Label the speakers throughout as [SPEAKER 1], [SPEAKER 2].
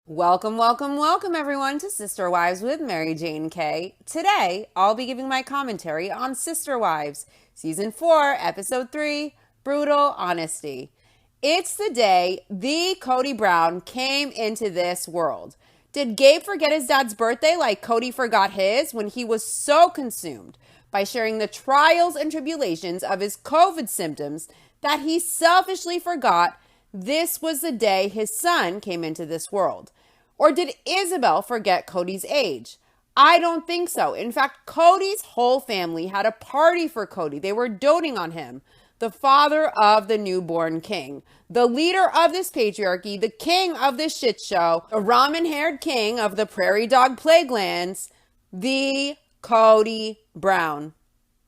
[SPEAKER 1] Welcome, everyone, to Sister Wives with Mary Jane K. Today, I'll be giving my commentary on Sister Wives, Season 4, Episode 3, Brutal Honesty. It's the day the Cody Brown came into this world. Did Gabe forget his dad's birthday like Cody forgot his when he was so consumed by sharing the trials and tribulations of his COVID symptoms that he selfishly forgot this was the day his son came into this world? Or did Isabel forget Cody's age? I don't think so. In fact, Cody's whole family had a party for Cody. They were doting on him, the father of the newborn king, the leader of this patriarchy, the king of this shit show, the ramen-haired king of the prairie dog plaguelands, the Cody Brown.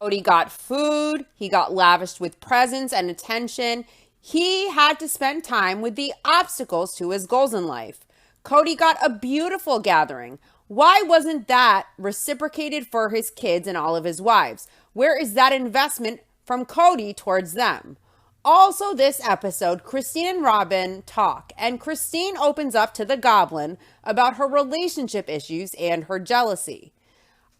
[SPEAKER 1] Cody got food. He got lavished with presents and attention. He had to spend time with the obstacles to his goals in life. Cody got a beautiful gathering. Why wasn't that reciprocated for his kids and all of his wives? Where is that investment from Cody towards them? Also, this episode, Christine and Robyn talk, and Christine opens up to the goblin about her relationship issues and her jealousy.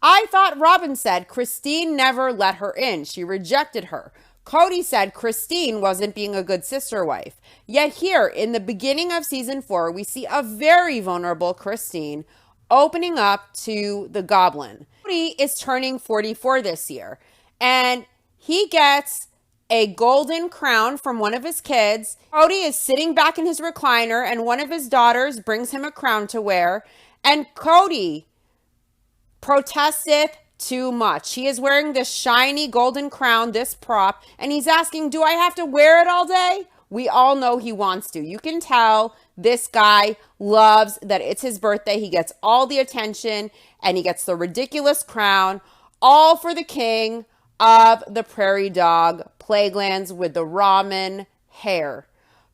[SPEAKER 1] I thought Robyn said Christine never let her in. She rejected her. Cody said Christine wasn't being a good sister wife. Yet here, in the beginning of season 4, we see a very vulnerable Christine opening up to the goblin. Cody is turning 44 this year, and he gets a golden crown from one of his kids. Cody is sitting back in his recliner, and one of his daughters brings him a crown to wear, and Cody protesteth too much. He is wearing this shiny golden crown, this prop, and he's asking, do I have to wear it all day? We all know he wants to. You can tell this guy loves that it's his birthday. He gets all the attention and he gets the ridiculous crown, all for the king of the prairie dog plaguelands with the ramen hair.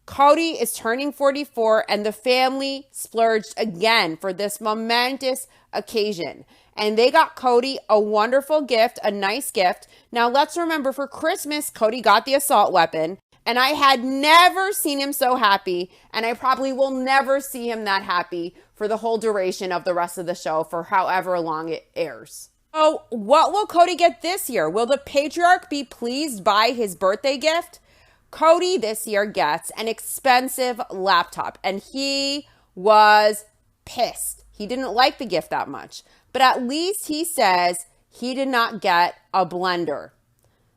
[SPEAKER 1] Cody is turning 44 and the family splurged again for this momentous occasion. And they got Cody a wonderful gift, a nice gift. Now let's remember, for Christmas, Cody got the assault weapon. And I had never seen him so happy. And I probably will never see him that happy for the whole duration of the rest of the show, for however long it airs. So what will Cody get this year? Will the patriarch be pleased by his birthday gift? Cody this year gets an expensive laptop. And he was pissed. He didn't like the gift that much. But at least he says he did not get a blender.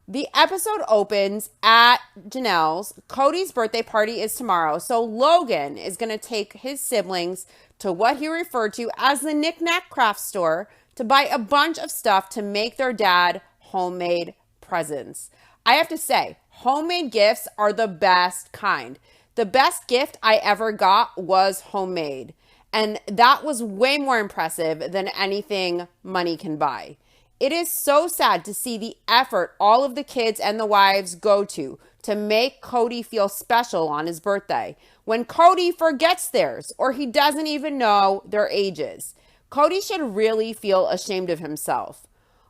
[SPEAKER 1] The episode opens at Janelle's. Cody's birthday party is tomorrow, so Logan is going to take his siblings to what he referred to as the knick-knack craft store to buy a bunch of stuff to make their dad homemade presents. I have to say, homemade gifts are the best kind. The best gift I ever got was homemade. And that was way more impressive than anything money can buy. It is so sad to see the effort all of the kids and the wives go to make Cody feel special on his birthday, when Cody forgets theirs or he doesn't even know their ages. Cody should really feel ashamed of himself.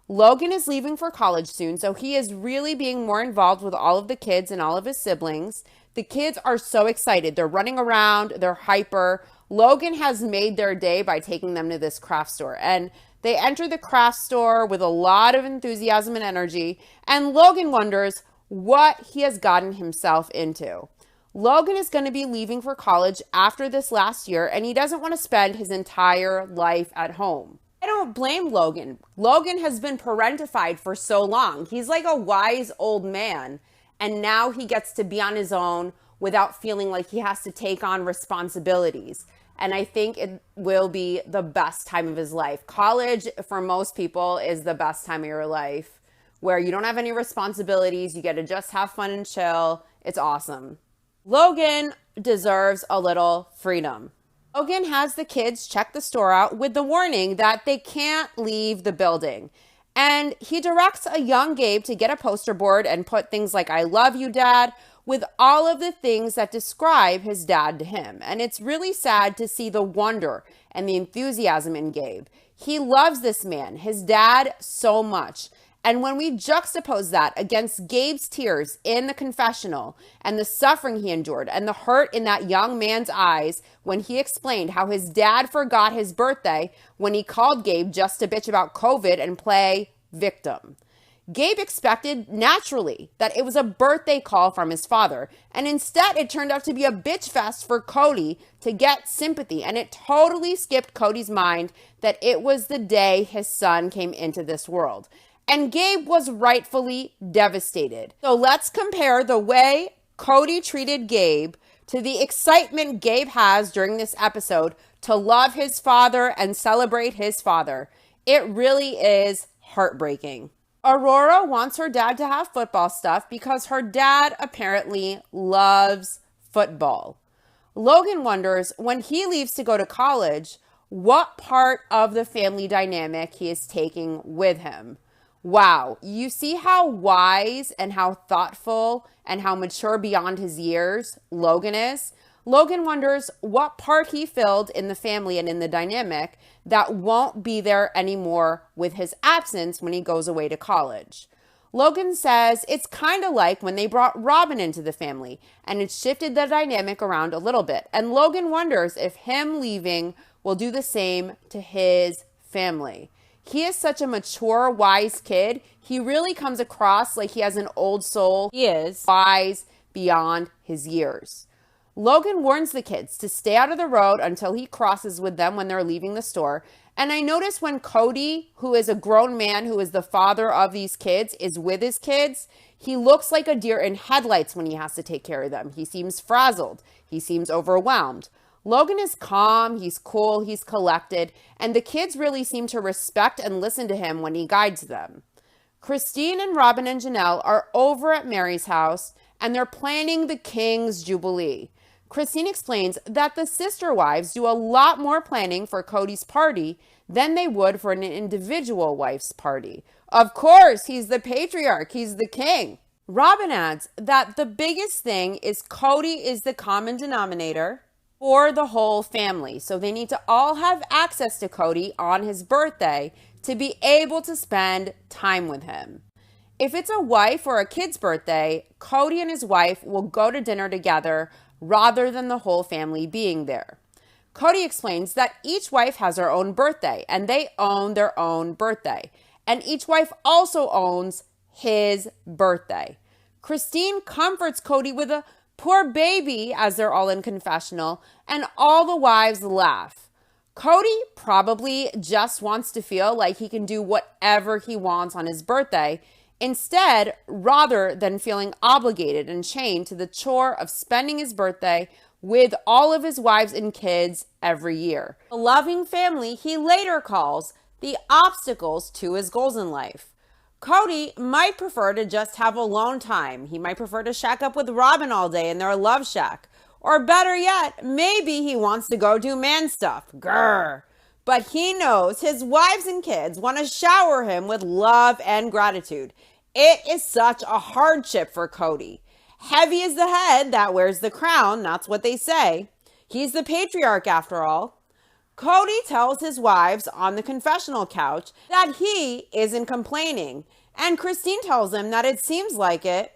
[SPEAKER 1] Logan is leaving for college soon, so he is really being more involved with all of the kids and all of his siblings. The kids are so excited. They're running around. They're hyper. Logan has made their day by taking them to this craft store. And they enter the craft store with a lot of enthusiasm and energy. And Logan wonders what he has gotten himself into. Logan is going to be leaving for college after this last year, and he doesn't want to spend his entire life at home. I don't blame Logan. Logan has been parentified for so long. He's like a wise old man. And now he gets to be on his own without feeling like he has to take on responsibilities. And I think it will be the best time of his life. College, for most people, is the best time of your life, where you don't have any responsibilities. You get to just have fun and chill. It's awesome. Logan deserves a little freedom. Logan has the kids check the store out with the warning that they can't leave the building. And he directs a young Gabe to get a poster board and put things like, "I love you, Dad," with all of the things that describe his dad to him. And it's really sad to see the wonder and the enthusiasm in Gabe. He loves this man, his dad, so much. And when we juxtapose that against Gabe's tears in the confessional and the suffering he endured and the hurt in that young man's eyes when he explained how his dad forgot his birthday when he called Gabe just to bitch about COVID and play victim. Gabe expected naturally that it was a birthday call from his father, and instead it turned out to be a bitch fest for Cody to get sympathy, and it totally skipped Cody's mind that it was the day his son came into this world. And Gabe was rightfully devastated. So let's compare the way Cody treated Gabe to the excitement Gabe has during this episode to love his father and celebrate his father. It really is heartbreaking. Aurora wants her dad to have football stuff because her dad apparently loves football. Logan wonders when he leaves to go to college, what part of the family dynamic he is taking with him. Wow, you see how wise and how thoughtful and how mature beyond his years Logan is? Logan wonders what part he filled in the family and in the dynamic that won't be there anymore with his absence when he goes away to college. Logan says it's kind of like when they brought Robyn into the family and it shifted the dynamic around a little bit. And Logan wonders if him leaving will do the same to his family. He is such a mature, wise kid. He really comes across like he has an old soul. He is wise beyond his years. Logan warns the kids to stay out of the road until he crosses with them when they're leaving the store. And I notice when Cody, who is a grown man who is the father of these kids, is with his kids, he looks like a deer in headlights when he has to take care of them. He seems frazzled. He seems overwhelmed. Logan is calm, he's cool, he's collected, and the kids really seem to respect and listen to him when he guides them. Christine and Robyn and Janelle are over at Mary's house, and they're planning the King's Jubilee. Christine explains that the sister wives do a lot more planning for Cody's party than they would for an individual wife's party. Of course, he's the patriarch, he's the king. Robyn adds that the biggest thing is Cody is the common denominator for the whole family. So they need to all have access to Cody on his birthday to be able to spend time with him. If it's a wife or a kid's birthday, Cody and his wife will go to dinner together rather than the whole family being there. Cody explains that each wife has her own birthday and they own their own birthday. And each wife also owns his birthday. Christine comforts Cody with a poor baby as they're all in confessional, and all the wives laugh. Cody probably just wants to feel like he can do whatever he wants on his birthday, instead, rather than feeling obligated and chained to the chore of spending his birthday with all of his wives and kids every year. A loving family he later calls the obstacles to his goals in life. Cody might prefer to just have alone time. He might prefer to shack up with Robyn all day in their love shack. Or better yet, maybe he wants to go do man stuff. Grr. But he knows his wives and kids want to shower him with love and gratitude. It is such a hardship for Cody. Heavy is the head that wears the crown, that's what they say. He's the patriarch after all. Cody tells his wives on the confessional couch that he isn't complaining, and Christine tells him that it seems like it.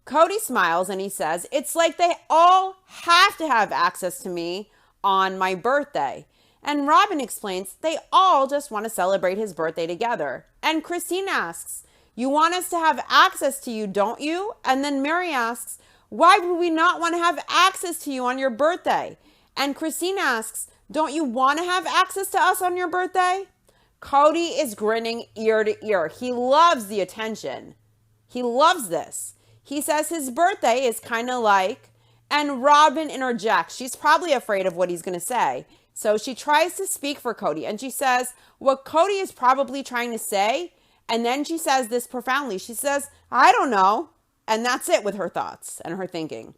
[SPEAKER 1] Cody smiles and he says, it's like they all have to have access to me on my birthday. And Robyn explains they all just want to celebrate his birthday together. And Christine asks, you want us to have access to you, don't you? And then Mary asks, why would we not want to have access to you on your birthday? And Christine asks, don't you want to have access to us on your birthday? Cody is grinning ear to ear. He loves the attention. He loves this. He says his birthday is kind of like, and Robyn interjects. She's probably afraid of what he's going to say. So she tries to speak for Cody and she says what Cody is probably trying to say. And then she says this profoundly. She says, I don't know. And that's it with her thoughts and her thinking.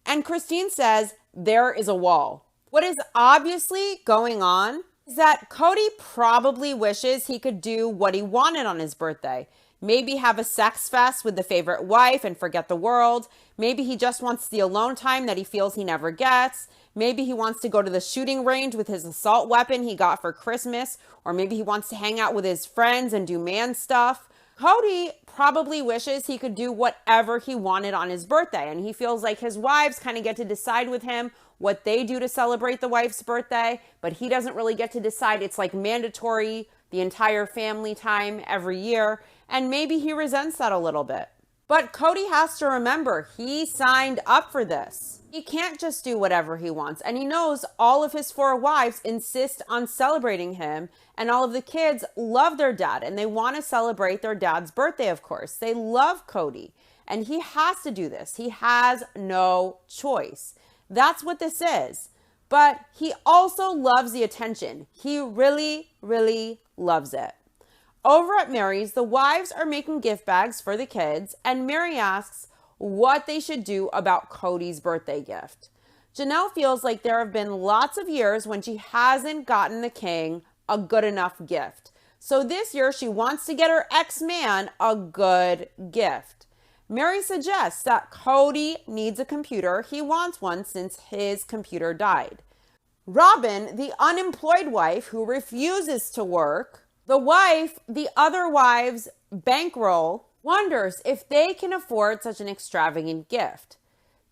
[SPEAKER 1] And Christine says, there is a wall. What is obviously going on is that Cody probably wishes he could do what he wanted on his birthday. Maybe have a sex fest with the favorite wife and forget the world. Maybe he just wants the alone time that he feels he never gets. Maybe he wants to go to the shooting range with his assault weapon he got for Christmas. Or maybe he wants to hang out with his friends and do man stuff. Cody probably wishes he could do whatever he wanted on his birthday, and he feels like his wives kind of get to decide with him what they do to celebrate the wife's birthday, but he doesn't really get to decide. It's like mandatory, the entire family time every year, and maybe he resents that a little bit. But Cody has to remember, he signed up for this. He can't just do whatever he wants. And he knows all of his 4 wives insist on celebrating him. And all of the kids love their dad. And they want to celebrate their dad's birthday, of course. They love Cody. And he has to do this. He has no choice. That's what this is. But he also loves the attention. He really, really loves it. Over at Mary's, the wives are making gift bags for the kids, and Mary asks what they should do about Cody's birthday gift. Janelle feels like there have been lots of years when she hasn't gotten the king a good enough gift. So this year she wants to get her ex-man a good gift. Mary suggests that Cody needs a computer. He wants one since his computer died. Robyn, the unemployed wife who refuses to work, the other wives bankroll, wonders if they can afford such an extravagant gift.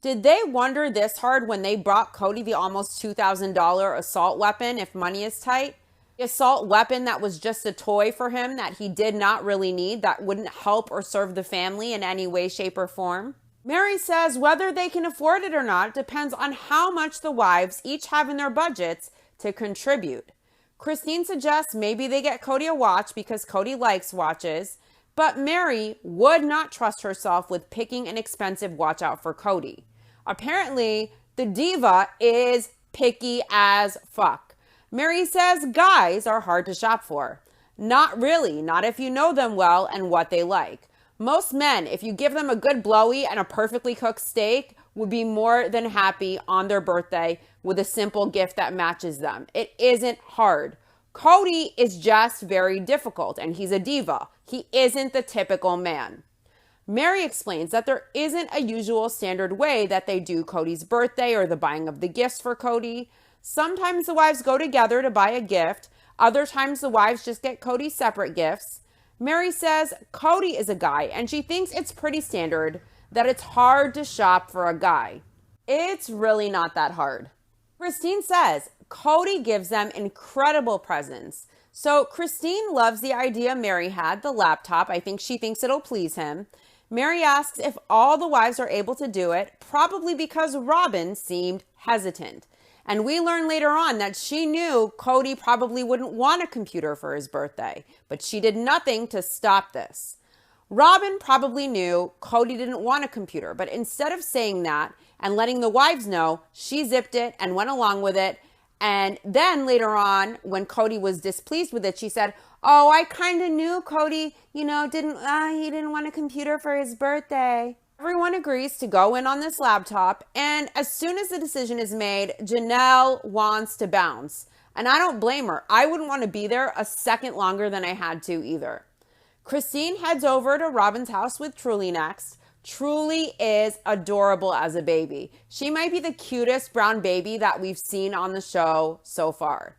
[SPEAKER 1] Did they wonder this hard when they brought Cody the almost $2,000 assault weapon if money is tight? The assault weapon that was just a toy for him that he did not really need, that wouldn't help or serve the family in any way, shape, or form? Mary says whether they can afford it or not depends on how much the wives each have in their budgets to contribute. Christine suggests maybe they get Cody a watch because Cody likes watches, but Mary would not trust herself with picking an expensive watch out for Cody. Apparently, the diva is picky as fuck. Mary says guys are hard to shop for. Not really, not if you know them well and what they like. Most men, if you give them a good blowy and a perfectly cooked steak, would be more than happy on their birthday with a simple gift that matches them. It isn't hard. Cody is just very difficult, and he's a diva. He isn't the typical man. Mary explains that there isn't a usual standard way that they do Cody's birthday or the buying of the gifts for Cody. Sometimes the wives go together to buy a gift. Other times the wives just get Cody separate gifts. Mary says Cody is a guy, and she thinks it's pretty standard that it's hard to shop for a guy. It's really not that hard. Christine says Cody gives them incredible presents. So Christine loves the idea Mary had, the laptop. I think she thinks it'll please him. Mary asks if all the wives are able to do it, probably because Robyn seemed hesitant. And we learn later on that she knew Cody probably wouldn't want a computer for his birthday, but she did nothing to stop this. Robyn probably knew Cody didn't want a computer, but instead of saying that and letting the wives know, she zipped it and went along with it. And then later on, when Cody was displeased with it, she said, "Oh, I kind of knew Cody, he didn't want a computer for his birthday." Everyone agrees to go in on this laptop, and as soon as the decision is made, Janelle wants to bounce. And I don't blame her. I wouldn't want to be there a second longer than I had to either. Christine heads over to Robyn's house with Truly next. Truly is adorable as a baby. She might be the cutest brown baby that we've seen on the show so far.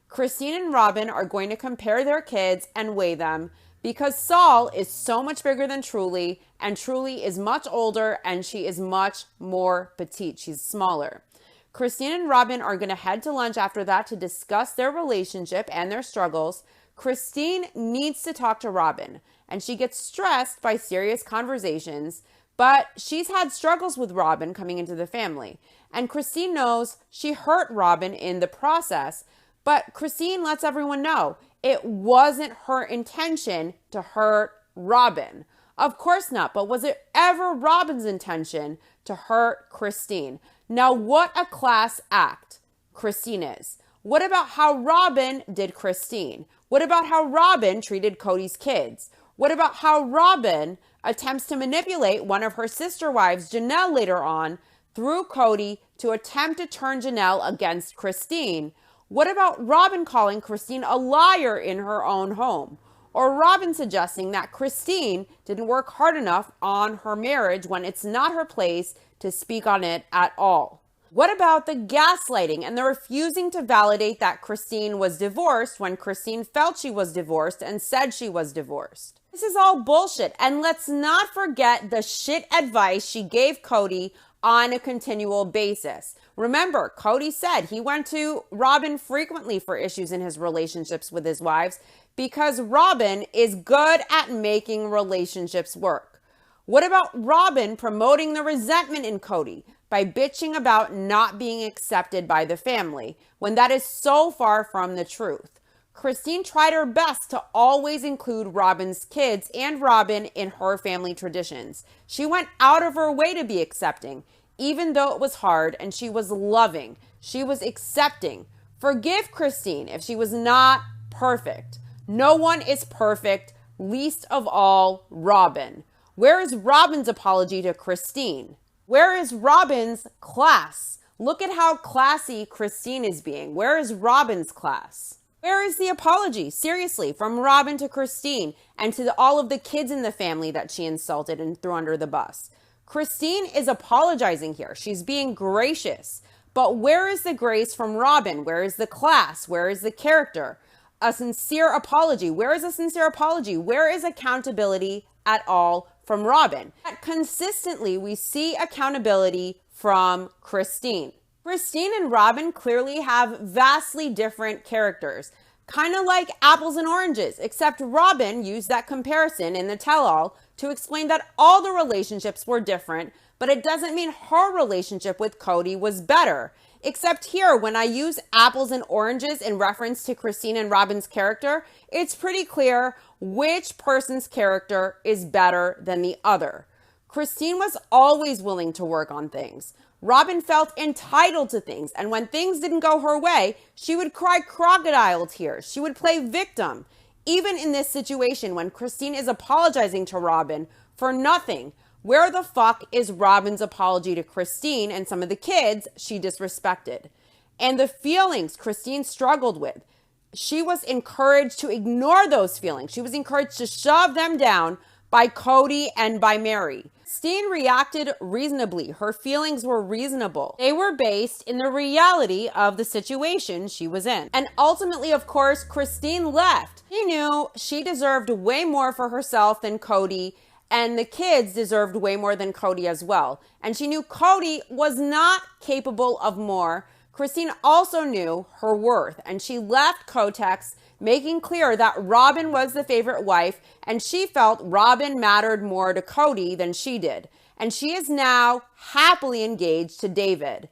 [SPEAKER 1] Christine and Robyn are going to compare their kids and weigh them because Saul is so much bigger than Truly, and Truly is much older and she is much more petite. She's smaller. Christine and Robyn are going to head to lunch after that to discuss their relationship and their struggles. Christine needs to talk to Robyn, and she gets stressed by serious conversations, but she's had struggles with Robyn coming into the family. And Christine knows she hurt Robyn in the process, but Christine lets everyone know it wasn't her intention to hurt Robyn. Of course not, but was it ever Robyn's intention to hurt Christine? Now, what a class act Christine is. What about how Robyn did Christine? What about how Robyn treated Cody's kids? What about how Robyn attempts to manipulate one of her sister wives, Janelle, later on through Cody to attempt to turn Janelle against Christine? What about Robyn calling Christine a liar in her own home? Or Robyn suggesting that Christine didn't work hard enough on her marriage when it's not her place to speak on it at all? What about the gaslighting and the refusing to validate that Christine was divorced when Christine felt she was divorced and said she was divorced? This is all bullshit. And let's not forget the shit advice she gave Cody on a continual basis. Remember, Cody said he went to Robyn frequently for issues in his relationships with his wives because Robyn is good at making relationships work. What about Robyn promoting the resentment in Cody by bitching about not being accepted by the family when that is so far from the truth? Christine tried her best to always include Robyn's kids and Robyn in her family traditions. She went out of her way to be accepting, even though it was hard, and she was loving. She was accepting. Forgive Christine if she was not perfect. No one is perfect, least of all Robyn. Where is Robyn's apology to Christine? Where is Robyn's class? Look at how classy Christine is being. Where is Robyn's class? Where is the apology, seriously, from Robyn to Christine and to all of the kids in the family that she insulted and threw under the bus? Christine is apologizing here. She's being gracious. But where is the grace from Robyn? Where is the class? Where is the character? A sincere apology. Where is a sincere apology? Where is accountability at all from Robyn? Consistently, we see accountability from Christine. Christine and Robyn clearly have vastly different characters, kind of like apples and oranges, except Robyn used that comparison in the tell-all to explain that all the relationships were different, but it doesn't mean her relationship with Cody was better. Except here, when I use apples and oranges in reference to Christine and Robyn's character, it's pretty clear which person's character is better than the other. Christine was always willing to work on things. Robyn felt entitled to things, and when things didn't go her way, she would cry crocodile tears. She would play victim. Even in this situation, when Christine is apologizing to Robyn for nothing, where the fuck is Robyn's apology to Christine and some of the kids she disrespected? And the feelings Christine struggled with, she was encouraged to ignore those feelings. She was encouraged to shove them down by Cody and by Mary. Christine reacted reasonably. Her feelings were reasonable. They were based in the reality of the situation she was in. And ultimately, of course, Christine left. She knew she deserved way more for herself than Cody, and the kids deserved way more than Cody as well. And she knew Cody was not capable of more. Christine also knew her worth, and she left Kotex making clear that Robyn was the favorite wife, and she felt Robyn mattered more to Cody than she did. And she is now happily engaged to David.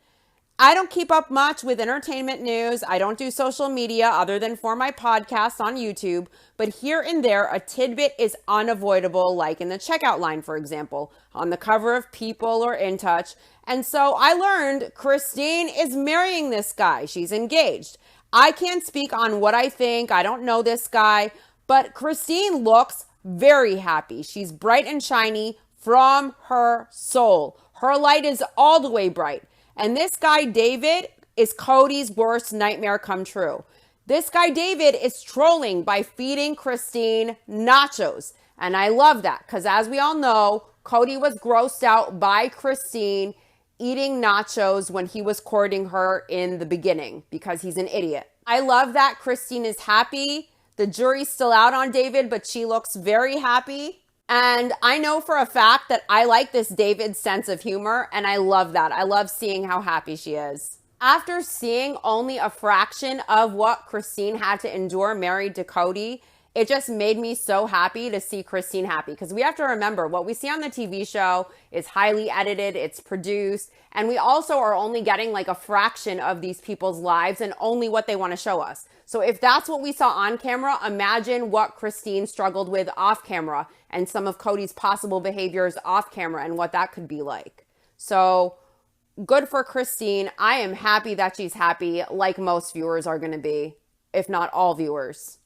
[SPEAKER 1] I don't keep up much with entertainment news. I don't do social media other than for my podcast on YouTube, but here and there, a tidbit is unavoidable, like in the checkout line, for example, on the cover of People or In Touch. And so I learned Christine is marrying this guy. She's engaged. I can't speak on what I think. I don't know this guy, but Christine looks very happy. She's bright and shiny from her soul. Her light is all the way bright. And this guy, David, is Cody's worst nightmare come true. This guy, David, is trolling by feeding Christine nachos. And I love that because, as we all know, Cody was grossed out by Christine eating nachos when he was courting her in the beginning because he's an idiot. I love that Christine is happy. The jury's still out on David, but she looks very happy. And I know for a fact that I like this David's sense of humor, and I love that. I love seeing how happy she is. After seeing only a fraction of what Christine had to endure married to Cody, it just made me so happy to see Christine happy, because we have to remember what we see on the TV show is highly edited, it's produced, and we also are only getting like a fraction of these people's lives and only what they want to show us. So if that's what we saw on camera, imagine what Christine struggled with off camera and some of Cody's possible behaviors off camera and what that could be like. So good for Christine. I am happy that she's happy, like most viewers are going to be, if not all viewers.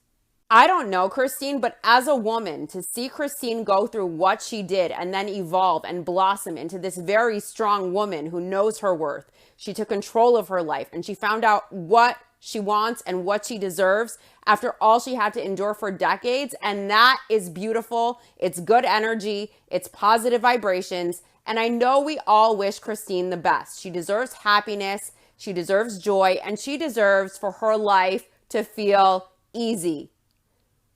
[SPEAKER 1] I don't know Christine, but as a woman, to see Christine go through what she did and then evolve and blossom into this very strong woman who knows her worth. She took control of her life and she found out what she wants and what she deserves after all she had to endure for decades. And that is beautiful. It's good energy. It's positive vibrations. And I know we all wish Christine the best. She deserves happiness. She deserves joy. And she deserves for her life to feel easy.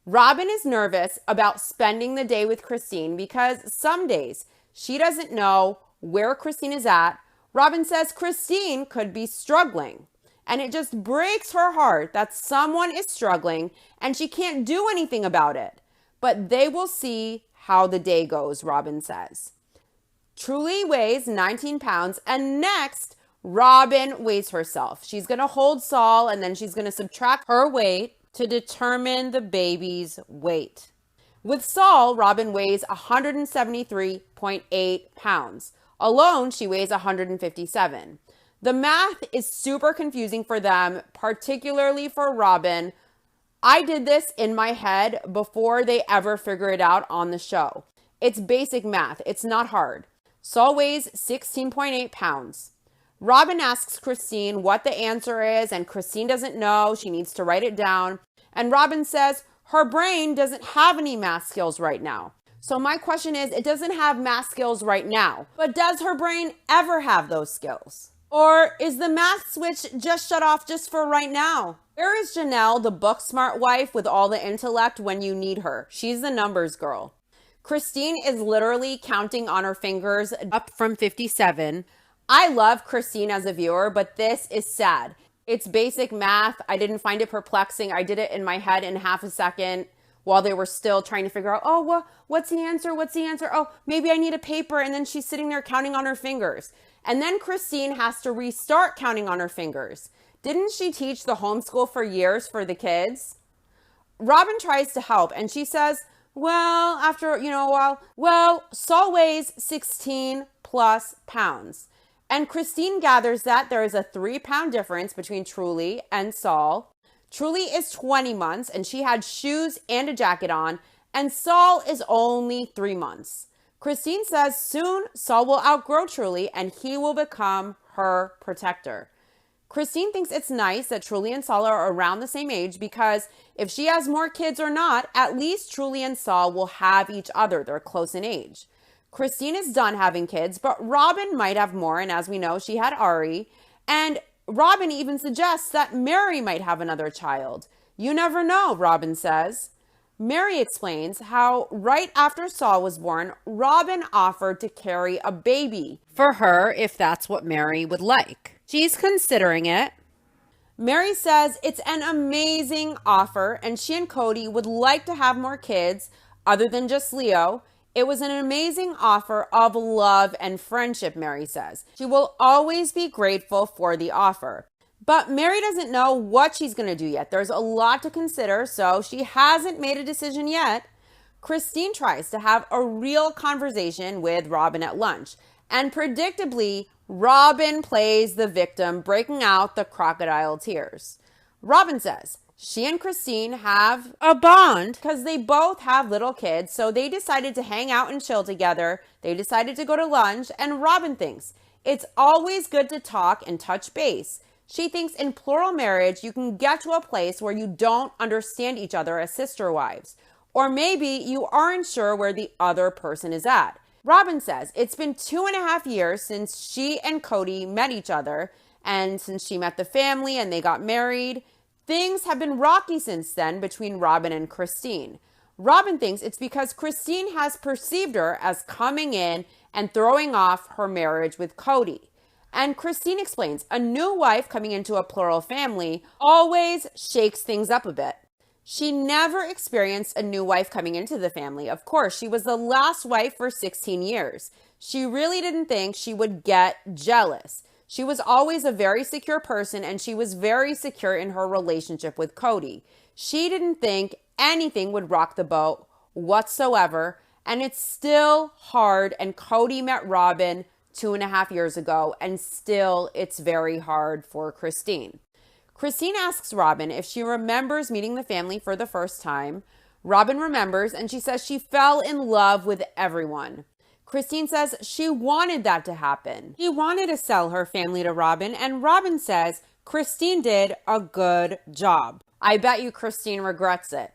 [SPEAKER 1] Robyn is nervous about spending the day with Christine because some days she doesn't know where Christine is at. Robyn says Christine could be struggling, and it just breaks her heart that someone is struggling and she can't do anything about it. But they will see how the day goes, Robyn says. Truly weighs 19 pounds, and next, Robyn weighs herself. She's going to hold Saul, and then she's going to subtract her weight to determine the baby's weight. With Saul, Robyn weighs 173.8 pounds. Alone, she weighs 157. The math is super confusing for them, particularly for Robyn. I did this in my head before they ever figure it out on the show. It's basic math. It's not hard. Saul weighs 16.8 pounds. Robyn asks Christine what the answer is, and Christine doesn't know. She needs to write it down. And Robyn says her brain doesn't have any math skills right now. So my question is, it doesn't have math skills right now, but does her brain ever have those skills? Or is the math switch just shut off just for right now? Where is Janelle, the book smart wife with all the intellect when you need her? She's the numbers girl. Christine is literally counting on her fingers up from 57. I love Christine as a viewer, but this is sad. It's basic math. I didn't find it perplexing. I did it in my head in half a second while they were still trying to figure out, oh, well, what's the answer? What's the answer? Oh, maybe I need a paper. And then she's sitting there counting on her fingers. And then Christine has to restart counting on her fingers. Didn't she teach the homeschool for years for the kids? Robyn tries to help, and she says, well, after, a while, Saul weighs 16 plus pounds. And Christine gathers that there is a 3-pound difference between Truly and Saul. Truly is 20 months, and she had shoes and a jacket on, and Saul is only 3 months. Christine says soon Saul will outgrow Truly, and he will become her protector. Christine thinks it's nice that Truly and Saul are around the same age because if she has more kids or not, at least Truly and Saul will have each other. They're close in age. Christine is done having kids, but Robyn might have more, and as we know, she had Ari. And Robyn even suggests that Mary might have another child. You never know, Robyn says. Mary explains how right after Saul was born, Robyn offered to carry a baby for her if that's what Mary would like. She's considering it. Mary says it's an amazing offer, and she and Cody would like to have more kids other than just Leo. It was an amazing offer of love and friendship, Mary says. She will always be grateful for the offer. But Mary doesn't know what she's going to do yet. There's a lot to consider, so she hasn't made a decision yet. Christine tries to have a real conversation with Robyn at lunch. And predictably, Robyn plays the victim, breaking out the crocodile tears. Robyn says she and Christine have a bond because they both have little kids, so they decided to hang out and chill together. They decided to go to lunch, and Robyn thinks it's always good to talk and touch base. She thinks in plural marriage, you can get to a place where you don't understand each other as sister wives, or maybe you aren't sure where the other person is at. Robyn says it's been 2.5 years since she and Cody met each other, and since she met the family and they got married. Things have been rocky since then between Robyn and Christine. Robyn thinks it's because Christine has perceived her as coming in and throwing off her marriage with Cody. And Christine explains a new wife coming into a plural family always shakes things up a bit. She never experienced a new wife coming into the family. Of course, she was the last wife for 16 years. She really didn't think she would get jealous. She was always a very secure person, and she was very secure in her relationship with Cody. She didn't think anything would rock the boat whatsoever, and it's still hard, and Cody met Robyn 2.5 years ago, and still it's very hard for Christine. Christine asks Robyn if she remembers meeting the family for the first time. Robyn remembers, and she says she fell in love with everyone. Christine says she wanted that to happen. She wanted to sell her family to Robyn, and Robyn says Christine did a good job. I bet you Christine regrets it.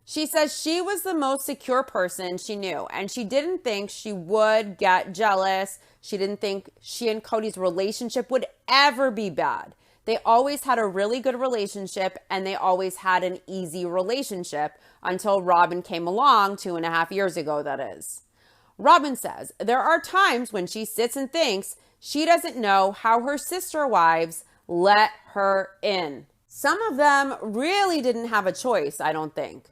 [SPEAKER 1] She says she was the most secure person she knew, and she didn't think she would get jealous. She didn't think she and Cody's relationship would ever be bad. They always had a really good relationship, and they always had an easy relationship until Robyn came along 2.5 years ago, that is. Robyn says there are times when she sits and thinks she doesn't know how her sister wives let her in. Some of them really didn't have a choice, I don't think.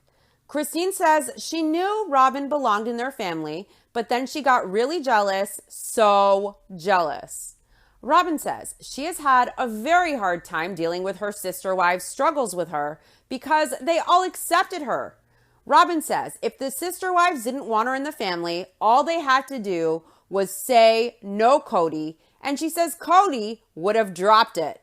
[SPEAKER 1] Christine says she knew Robyn belonged in their family, but then she got really jealous, so jealous. Robyn says she has had a very hard time dealing with her sister wives' struggles with her because they all accepted her. Robyn says if the sister wives didn't want her in the family, all they had to do was say no, Cody, and she says Cody would have dropped it.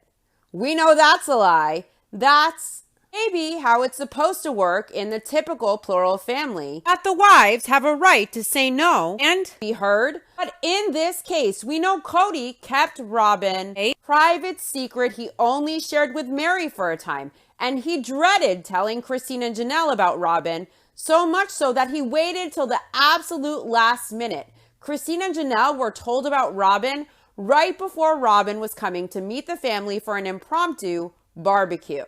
[SPEAKER 1] We know that's a lie. That's maybe how it's supposed to work in the typical plural family, that the wives have a right to say no and be heard. But in this case, we know Cody kept Robyn a private secret he only shared with Mary for a time, and he dreaded telling Christine and Janelle about Robyn, so much so that he waited till the absolute last minute. Christine and Janelle were told about Robyn right before Robyn was coming to meet the family for an impromptu barbecue.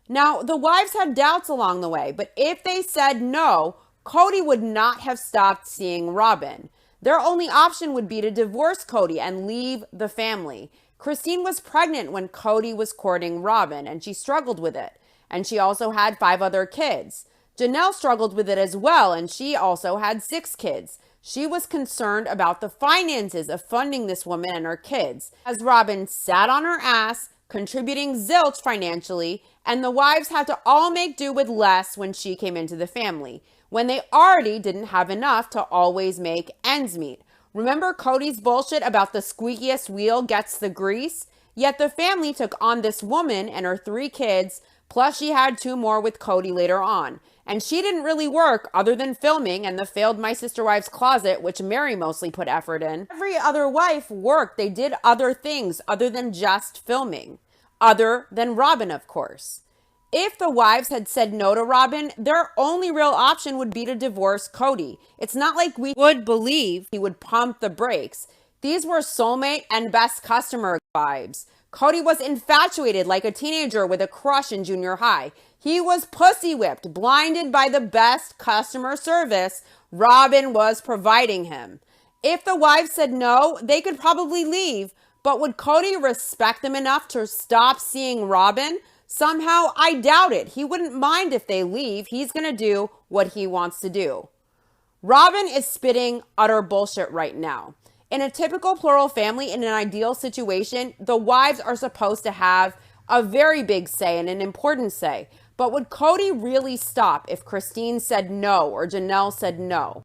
[SPEAKER 1] Now, the wives had doubts along the way, but if they said no, Cody would not have stopped seeing Robyn. Their only option would be to divorce Cody and leave the family. Christine was pregnant when Cody was courting Robyn, and she struggled with it. And she also had 5 other kids. Janelle struggled with it as well, and she also had 6 kids. She was concerned about the finances of funding this woman and her kids, as Robyn sat on her ass, contributing zilch financially, and the wives had to all make do with less when she came into the family, when they already didn't have enough to always make ends meet. Remember Cody's bullshit about the squeakiest wheel gets the grease? Yet the family took on this woman and her 3 kids, plus she had 2 more with Cody later on. And she didn't really work other than filming and the failed My Sister Wives closet, which Mary mostly put effort in. Every other wife worked. They did other things other than just filming. Other than Robyn, of course. If the wives had said no to Robyn, their only real option would be to divorce Cody. It's not like we would believe he would pump the brakes. These were soulmate and best customer vibes. Cody was infatuated like a teenager with a crush in junior high. He was pussy whipped, blinded by the best customer service Robyn was providing him. If the wives said no, they could probably leave, but would Cody respect them enough to stop seeing Robyn? Somehow, I doubt it. He wouldn't mind if they leave. He's going to do what he wants to do. Robyn is spitting utter bullshit right now. In a typical plural family, in an ideal situation, the wives are supposed to have a very big say and an important say. But would Cody really stop if Christine said no or Janelle said no?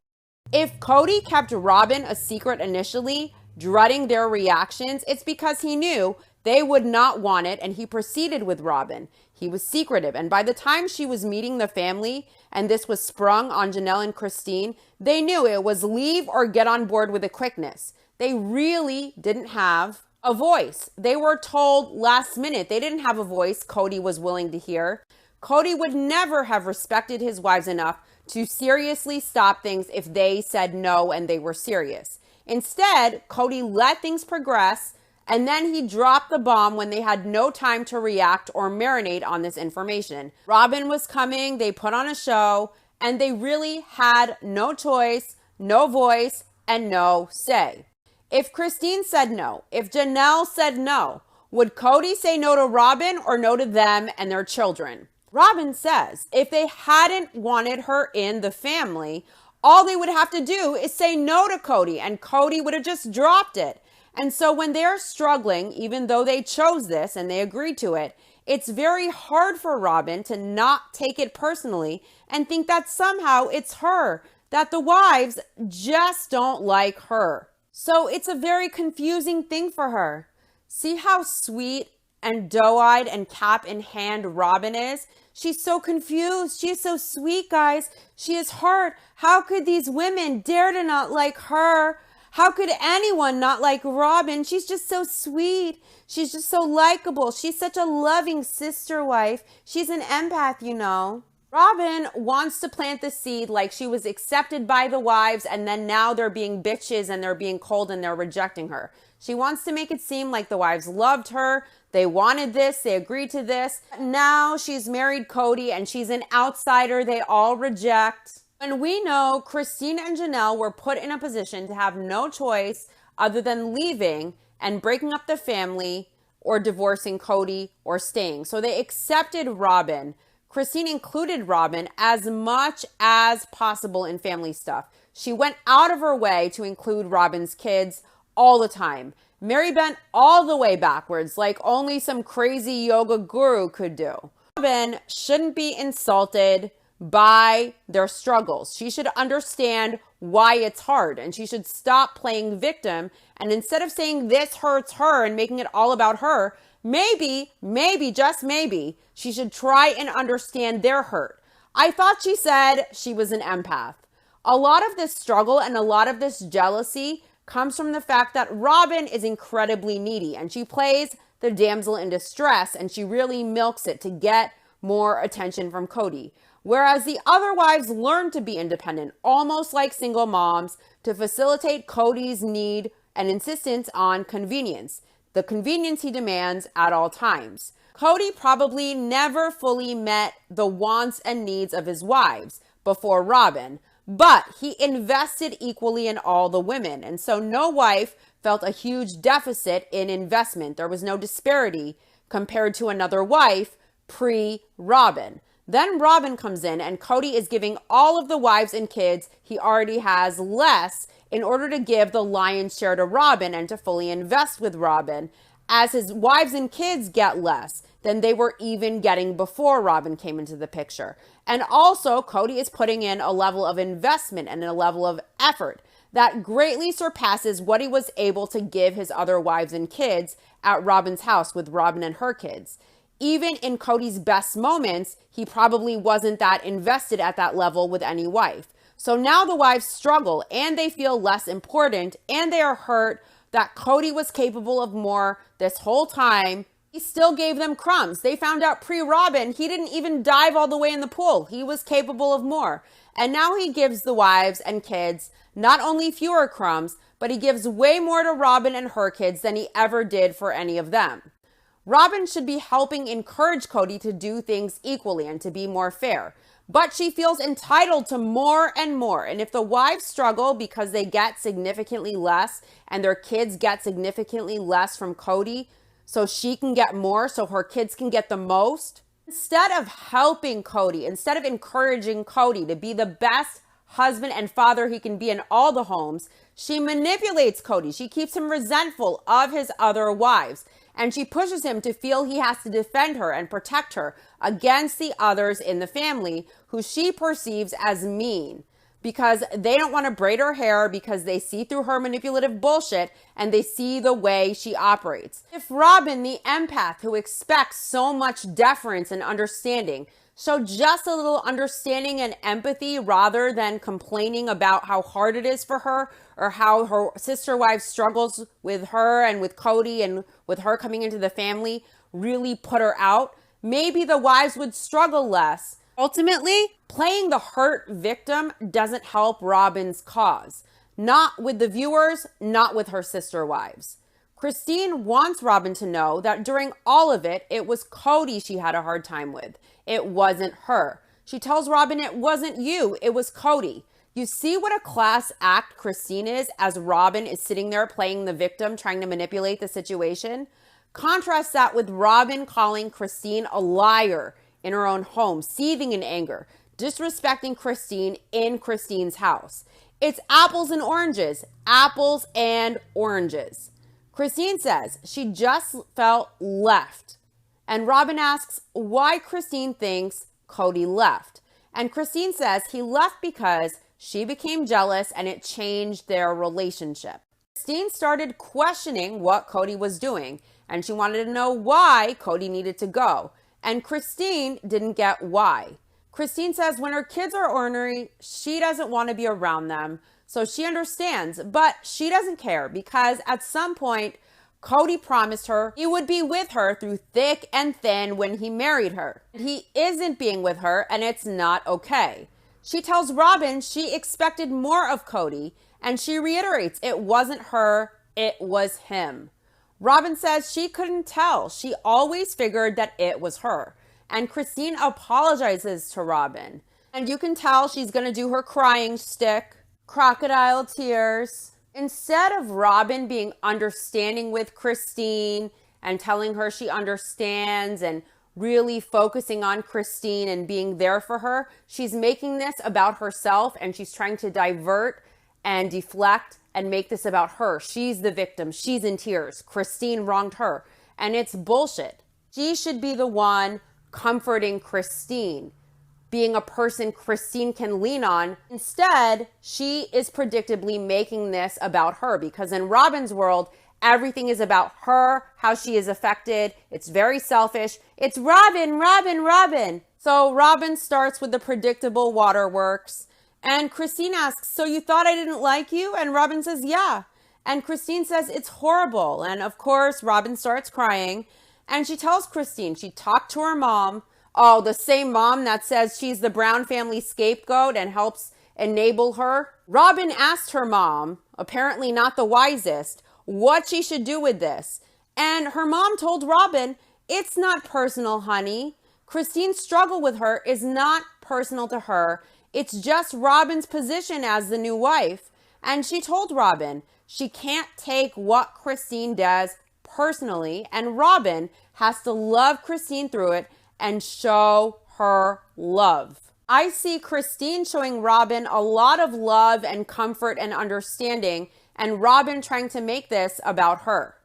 [SPEAKER 1] If Cody kept Robyn a secret initially, dreading their reactions, it's because he knew they would not want it, and he proceeded with Robyn. He was secretive, and by the time she was meeting the family, and this was sprung on Janelle and Christine, they knew it was leave or get on board with a quickness. They really didn't have a voice. They were told last minute they didn't have a voice Cody was willing to hear. Cody would never have respected his wives enough to seriously stop things if they said no and they were serious. Instead, Cody let things progress, and then he dropped the bomb when they had no time to react or marinate on this information. Robyn was coming, they put on a show, and they really had no choice, no voice, and no say. If Christine said no, if Janelle said no, would Cody say no to Robyn or no to them and their children? Robyn says if they hadn't wanted her in the family, all they would have to do is say no to Cody, and Cody would have just dropped it. And so when they're struggling, even though they chose this and they agreed to it, it's very hard for Robyn to not take it personally and think that somehow it's her, that the wives just don't like her. So it's a very confusing thing for her. See how sweet and doe-eyed and cap in hand Robyn is? She's so confused. She is so sweet, guys. She is hurt. How could these women dare to not like her? How could anyone not like Robyn? She's just so sweet. She's just so likable. She's such a loving sister wife. She's an empath, you know. Robyn wants to plant the seed like she was accepted by the wives, and then now they're being bitches and they're being cold and they're rejecting her. She wants to make it seem like the wives loved her. They wanted this. They agreed to this. Now she's married Cody and she's an outsider they all reject. And we know Christine and Janelle were put in a position to have no choice other than leaving and breaking up the family or divorcing Cody or staying. So they accepted Robyn. Christine included Robyn as much as possible in family stuff. She went out of her way to include Robyn's kids all the time. Mary bent all the way backwards like only some crazy yoga guru could do. Robyn shouldn't be insulted by their struggles. She should understand why it's hard, and she should stop playing victim. And instead of saying this hurts her and making it all about her, maybe, just maybe, she should try and understand their hurt. I thought she said she was an empath. A lot of this struggle and a lot of this jealousy comes from the fact that Robyn is incredibly needy and she plays the damsel in distress and she really milks it to get more attention from Cody. Whereas the other wives learn to be independent, almost like single moms, to facilitate Cody's need and insistence on convenience, the convenience he demands at all times. Cody probably never fully met the wants and needs of his wives before Robyn, but he invested equally in all the women. And so no wife felt a huge deficit in investment. There was no disparity compared to another wife pre-Robyn. Then Robyn comes in and Cody is giving all of the wives and kids he already has less in order to give the lion's share to Robyn and to fully invest with Robyn, as his wives and kids get less than they were even getting before Robyn came into the picture. And also, Cody is putting in a level of investment and a level of effort that greatly surpasses what he was able to give his other wives and kids at Robyn's house with Robyn and her kids. Even in Cody's best moments, he probably wasn't that invested at that level with any wife. So now the wives struggle and they feel less important and they are hurt that Cody was capable of more this whole time. He still gave them crumbs. They found out pre-Robyn he didn't even dive all the way in the pool. He was capable of more. And now he gives the wives and kids not only fewer crumbs, but he gives way more to Robyn and her kids than he ever did for any of them. Robyn should be helping encourage Cody to do things equally and to be more fair. But she feels entitled to more and more. And if the wives struggle because they get significantly less and their kids get significantly less from Cody, so she can get more, so her kids can get the most, instead of helping Cody, instead of encouraging Cody to be the best husband and father he can be in all the homes, she manipulates Cody. She keeps him resentful of his other wives. And she pushes him to feel he has to defend her and protect her against the others in the family who she perceives as mean because they don't want to braid her hair because they see through her manipulative bullshit and they see the way she operates. If Robyn, the empath who expects so much deference and understanding, showed just a little understanding and empathy rather than complaining about how hard it is for her or how her sister wife struggles with her and with Cody and with her coming into the family really put her out, maybe the wives would struggle less. Ultimately, playing the hurt victim doesn't help Robyn's cause. Not with the viewers, not with her sister wives. Christine wants Robyn to know that during all of it, it was Cody she had a hard time with. It wasn't her. She tells Robyn it wasn't you, it was Cody. You see what a class act Christine is as Robyn is sitting there playing the victim, trying to manipulate the situation? Contrast that with Robyn calling Christine a liar in her own home, seething in anger, disrespecting Christine in Christine's house. It's apples and oranges, apples and oranges. Christine says she just felt left. And Robyn asks why Christine thinks Cody left. And Christine says he left because she became jealous and it changed their relationship. Christine started questioning what Cody was doing and she wanted to know why Cody needed to go. And Christine didn't get why. Christine says when her kids are ornery, she doesn't want to be around them. So she understands, but she doesn't care because at some point, Cody promised her he would be with her through thick and thin when he married her. He isn't being with her and it's not okay. She tells Robyn she expected more of Cody and she reiterates it wasn't her, it was him. Robyn says she couldn't tell. She always figured that it was her. And Christine apologizes to Robyn. And you can tell she's going to do her crying stick, crocodile tears. Instead of Robyn being understanding with Christine and telling her she understands and really focusing on Christine and being there for her, she's making this about herself and she's trying to divert and deflect and make this about her. She's the victim. She's in tears. Christine wronged her. And it's bullshit. She should be the one comforting Christine, being a person Christine can lean on. Instead, she is predictably making this about her because in Robyn's world, everything is about her, how she is affected. It's very selfish. It's Robyn, Robyn, Robyn. So Robyn starts with the predictable waterworks. And Christine asks, so you thought I didn't like you? And Robyn says, yeah. And Christine says, it's horrible. And of course, Robyn starts crying. And she tells Christine, she talked to her mom. Oh, the same mom that says she's the Brown family scapegoat and helps enable her. Robyn asked her mom, apparently not the wisest, what she should do with this. And her mom told Robyn, it's not personal, honey. Christine's struggle with her is not personal to her. It's just Robyn's position as the new wife. And she told Robyn she can't take what Christine does personally, and Robyn has to love Christine through it and show her love. I see Christine showing Robyn a lot of love and comfort and understanding, and Robyn trying to make this about her.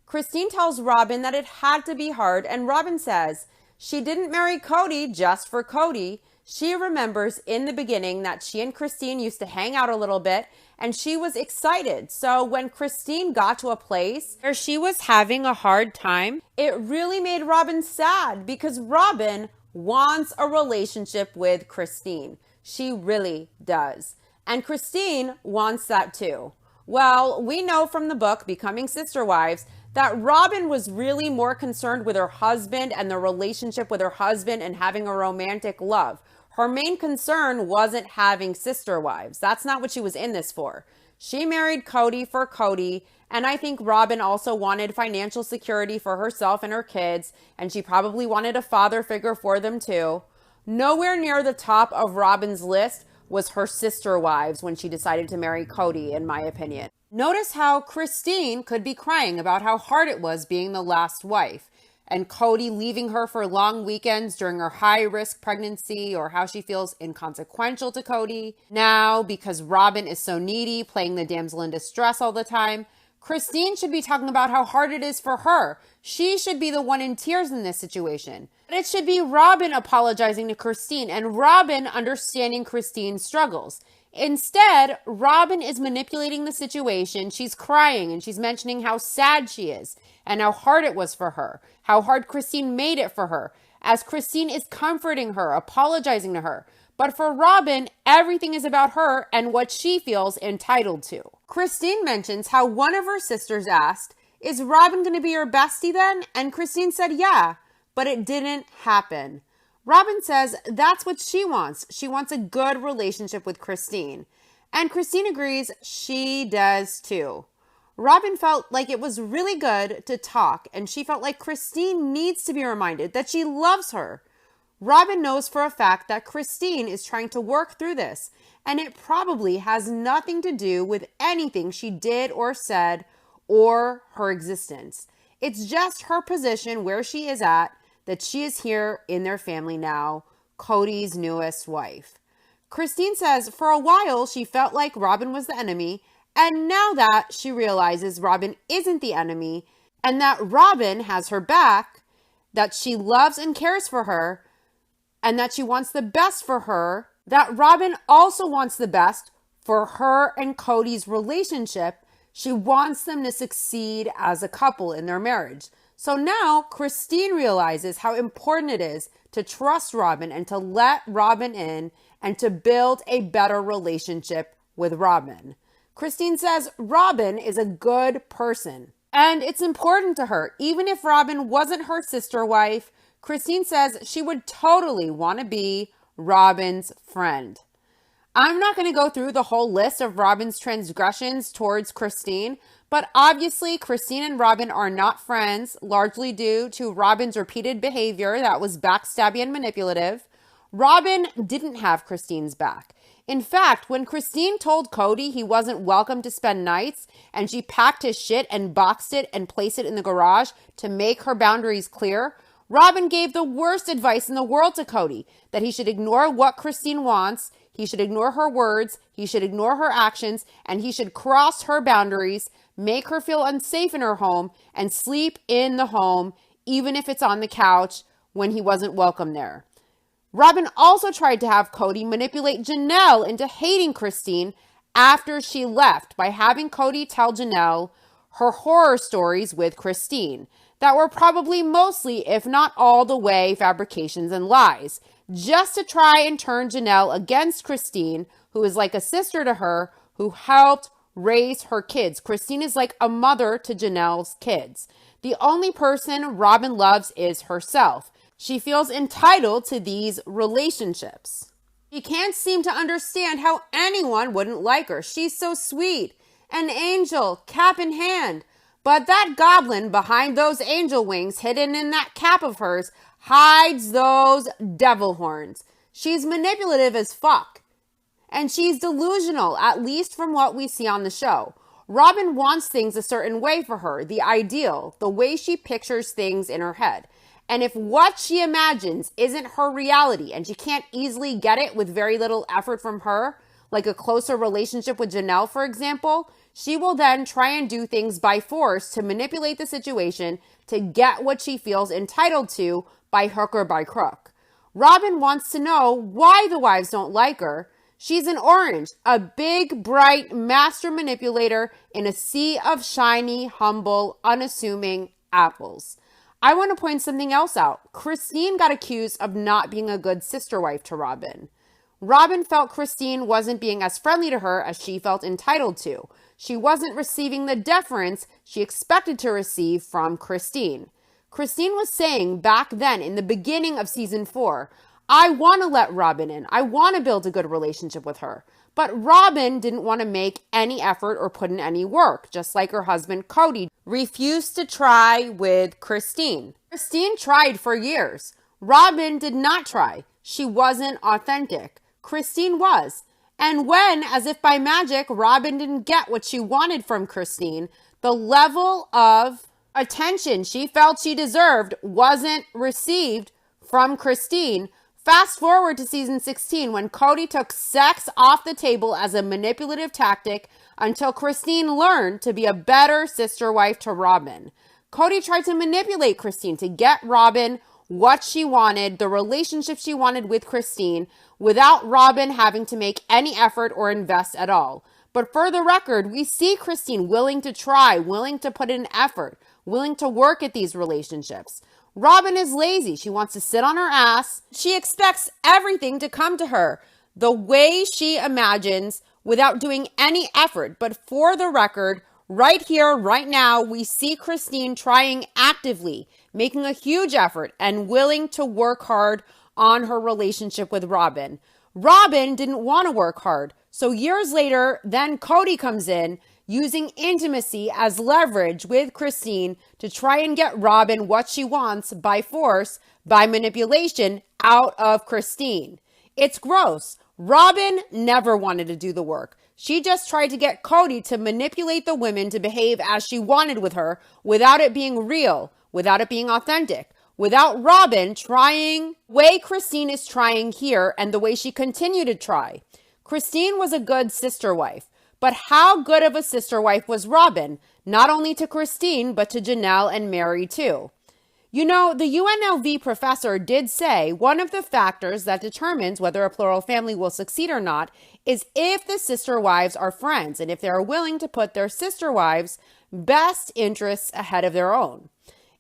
[SPEAKER 1] Christine tells Robyn that it had to be hard, and Robyn says she didn't marry Cody just for Cody. She remembers in the beginning that she and Christine used to hang out a little bit and she was excited. So when Christine got to a place where she was having a hard time, it really made Robyn sad because Robyn wants a relationship with Christine. She really does. And Christine wants that too. Well, we know from the book, Becoming Sister Wives, that Robyn was really more concerned with her husband and the relationship with her husband and having a romantic love. Her main concern wasn't having sister wives. That's not what she was in this for. She married Cody for Cody, and I think Robyn also wanted financial security for herself and her kids, and she probably wanted a father figure for them too. Nowhere near the top of Robyn's list was her sister wives when she decided to marry Cody, in my opinion. Notice how Christine could be crying about how hard it was being the last wife, and Cody leaving her for long weekends during her high-risk pregnancy, or how she feels inconsequential to Cody. Now, because Robyn is so needy, playing the damsel in distress all the time, Christine should be talking about how hard it is for her. She should be the one in tears in this situation. But it should be Robyn apologizing to Christine and Robyn understanding Christine's struggles. Instead, Robyn is manipulating the situation. She's crying and she's mentioning how sad she is and how hard it was for her, how hard Christine made it for her, as Christine is comforting her, apologizing to her. But for Robyn, everything is about her and what she feels entitled to. Christine mentions how one of her sisters asked, is Robyn going to be your bestie then? And Christine said, yeah, but it didn't happen. Robyn says that's what she wants. She wants a good relationship with Christine. And Christine agrees she does too. Robyn felt like it was really good to talk, and she felt like Christine needs to be reminded that she loves her. Robyn knows for a fact that Christine is trying to work through this, and it probably has nothing to do with anything she did or said or her existence. It's just her position where she is at, that she is here in their family now, Cody's newest wife. Christine says for a while she felt like Robyn was the enemy, and now that she realizes Robyn isn't the enemy and that Robyn has her back, that she loves and cares for her, and that she wants the best for her, that Robyn also wants the best for her and Cody's relationship. She wants them to succeed as a couple in their marriage. So now Christine realizes how important it is to trust Robyn and to let Robyn in and to build a better relationship with Robyn. Christine says Robyn is a good person and it's important to her. Even if Robyn wasn't her sister wife, Christine says she would totally want to be Robyn's friend. I'm not going to go through the whole list of Robyn's transgressions towards Christine, but obviously Christine and Robyn are not friends, largely due to Robyn's repeated behavior that was backstabby and manipulative. Robyn didn't have Christine's back. In fact, when Christine told Cody he wasn't welcome to spend nights and she packed his shit and boxed it and placed it in the garage to make her boundaries clear, Robyn gave the worst advice in the world to Cody, that he should ignore what Christine wants, he should ignore her words, he should ignore her actions, and he should cross her boundaries, make her feel unsafe in her home, and sleep in the home, even if it's on the couch when he wasn't welcome there. Robyn also tried to have Cody manipulate Janelle into hating Christine after she left by having Cody tell Janelle her horror stories with Christine that were probably mostly, if not all the way, fabrications and lies, just to try and turn Janelle against Christine, who is like a sister to her, who helped raise her kids. Christine is like a mother to Janelle's kids. The only person Robyn loves is herself. She feels entitled to these relationships. She can't seem to understand how anyone wouldn't like her. She's so sweet, an angel, cap in hand. But that goblin behind those angel wings, hidden in that cap of hers, hides those devil horns. She's manipulative as fuck. And she's delusional, at least from what we see on the show. Robyn wants things a certain way for her, the ideal, the way she pictures things in her head. And if what she imagines isn't her reality and she can't easily get it with very little effort from her, like a closer relationship with Janelle, for example, she will then try and do things by force to manipulate the situation to get what she feels entitled to by hook or by crook. Robyn wants to know why the wives don't like her. She's an orange, a big, bright master manipulator in a sea of shiny, humble, unassuming apples. I want to point something else out. Christine got accused of not being a good sister wife to Robyn. Robyn felt Christine wasn't being as friendly to her as she felt entitled to. She wasn't receiving the deference she expected to receive from Christine. Christine was saying back then in the beginning of season 4, I want to let Robyn in. I want to build a good relationship with her. But Robyn didn't want to make any effort or put in any work, just like her husband Cody refused to try with Christine. Christine tried for years. Robyn did not try. She wasn't authentic. Christine was. And when, as if by magic, Robyn didn't get what she wanted from Christine, the level of attention she felt she deserved wasn't received from Christine. Fast forward to season 16 when Cody took sex off the table as a manipulative tactic until Christine learned to be a better sister wife to Robyn. Cody tried to manipulate Christine to get Robyn what she wanted, the relationship she wanted with Christine, without Robyn having to make any effort or invest at all. But for the record, we see Christine willing to try, willing to put in effort, willing to work at these relationships. Robyn is lazy. She wants to sit on her ass. She expects everything to come to her the way she imagines without doing any effort. But for the record, right here, right now, we see Christine trying actively, making a huge effort and willing to work hard on her relationship with Robyn. Robyn didn't want to work hard. So years later, then Cody comes in, using intimacy as leverage with Christine to try and get Robyn what she wants by force, by manipulation, out of Christine. It's gross. Robyn never wanted to do the work. She just tried to get Cody to manipulate the women to behave as she wanted with her without it being real, without it being authentic, without Robyn trying the way Christine is trying here and the way she continued to try. Christine was a good sister wife. But how good of a sister wife was Robyn? Not only to Christine, but to Janelle and Mary too. You know, the UNLV professor did say one of the factors that determines whether a plural family will succeed or not is if the sister wives are friends and if they're willing to put their sister wives' best interests ahead of their own.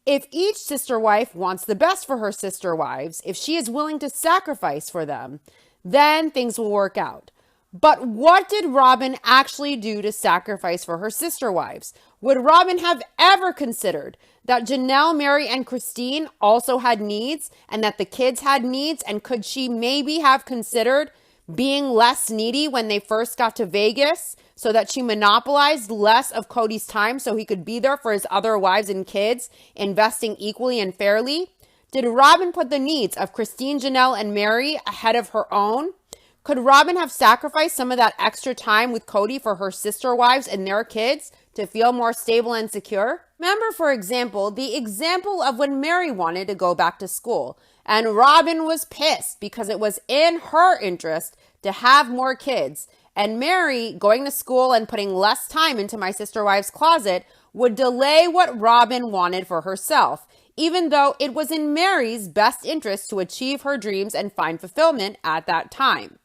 [SPEAKER 1] If each sister wife wants the best for her sister wives, if she is willing to sacrifice for them, then things will work out. But what did Robyn actually do to sacrifice for her sister wives? Would Robyn have ever considered that Janelle, Mary, and Christine also had needs and that the kids had needs? And could she maybe have considered being less needy when they first got to Vegas so that she monopolized less of Cody's time so he could be there for his other wives and kids, investing equally and fairly? Did Robyn put the needs of Christine, Janelle, and Mary ahead of her own? Could Robyn have sacrificed some of that extra time with Cody for her sister wives and their kids to feel more stable and secure? Remember, for example, the example of when Mary wanted to go back to school and Robyn was pissed because it was in her interest to have more kids. And Mary going to school and putting less time into my sister wife's closet would delay what Robyn wanted for herself, even though it was in Mary's best interest to achieve her dreams and find fulfillment at that time.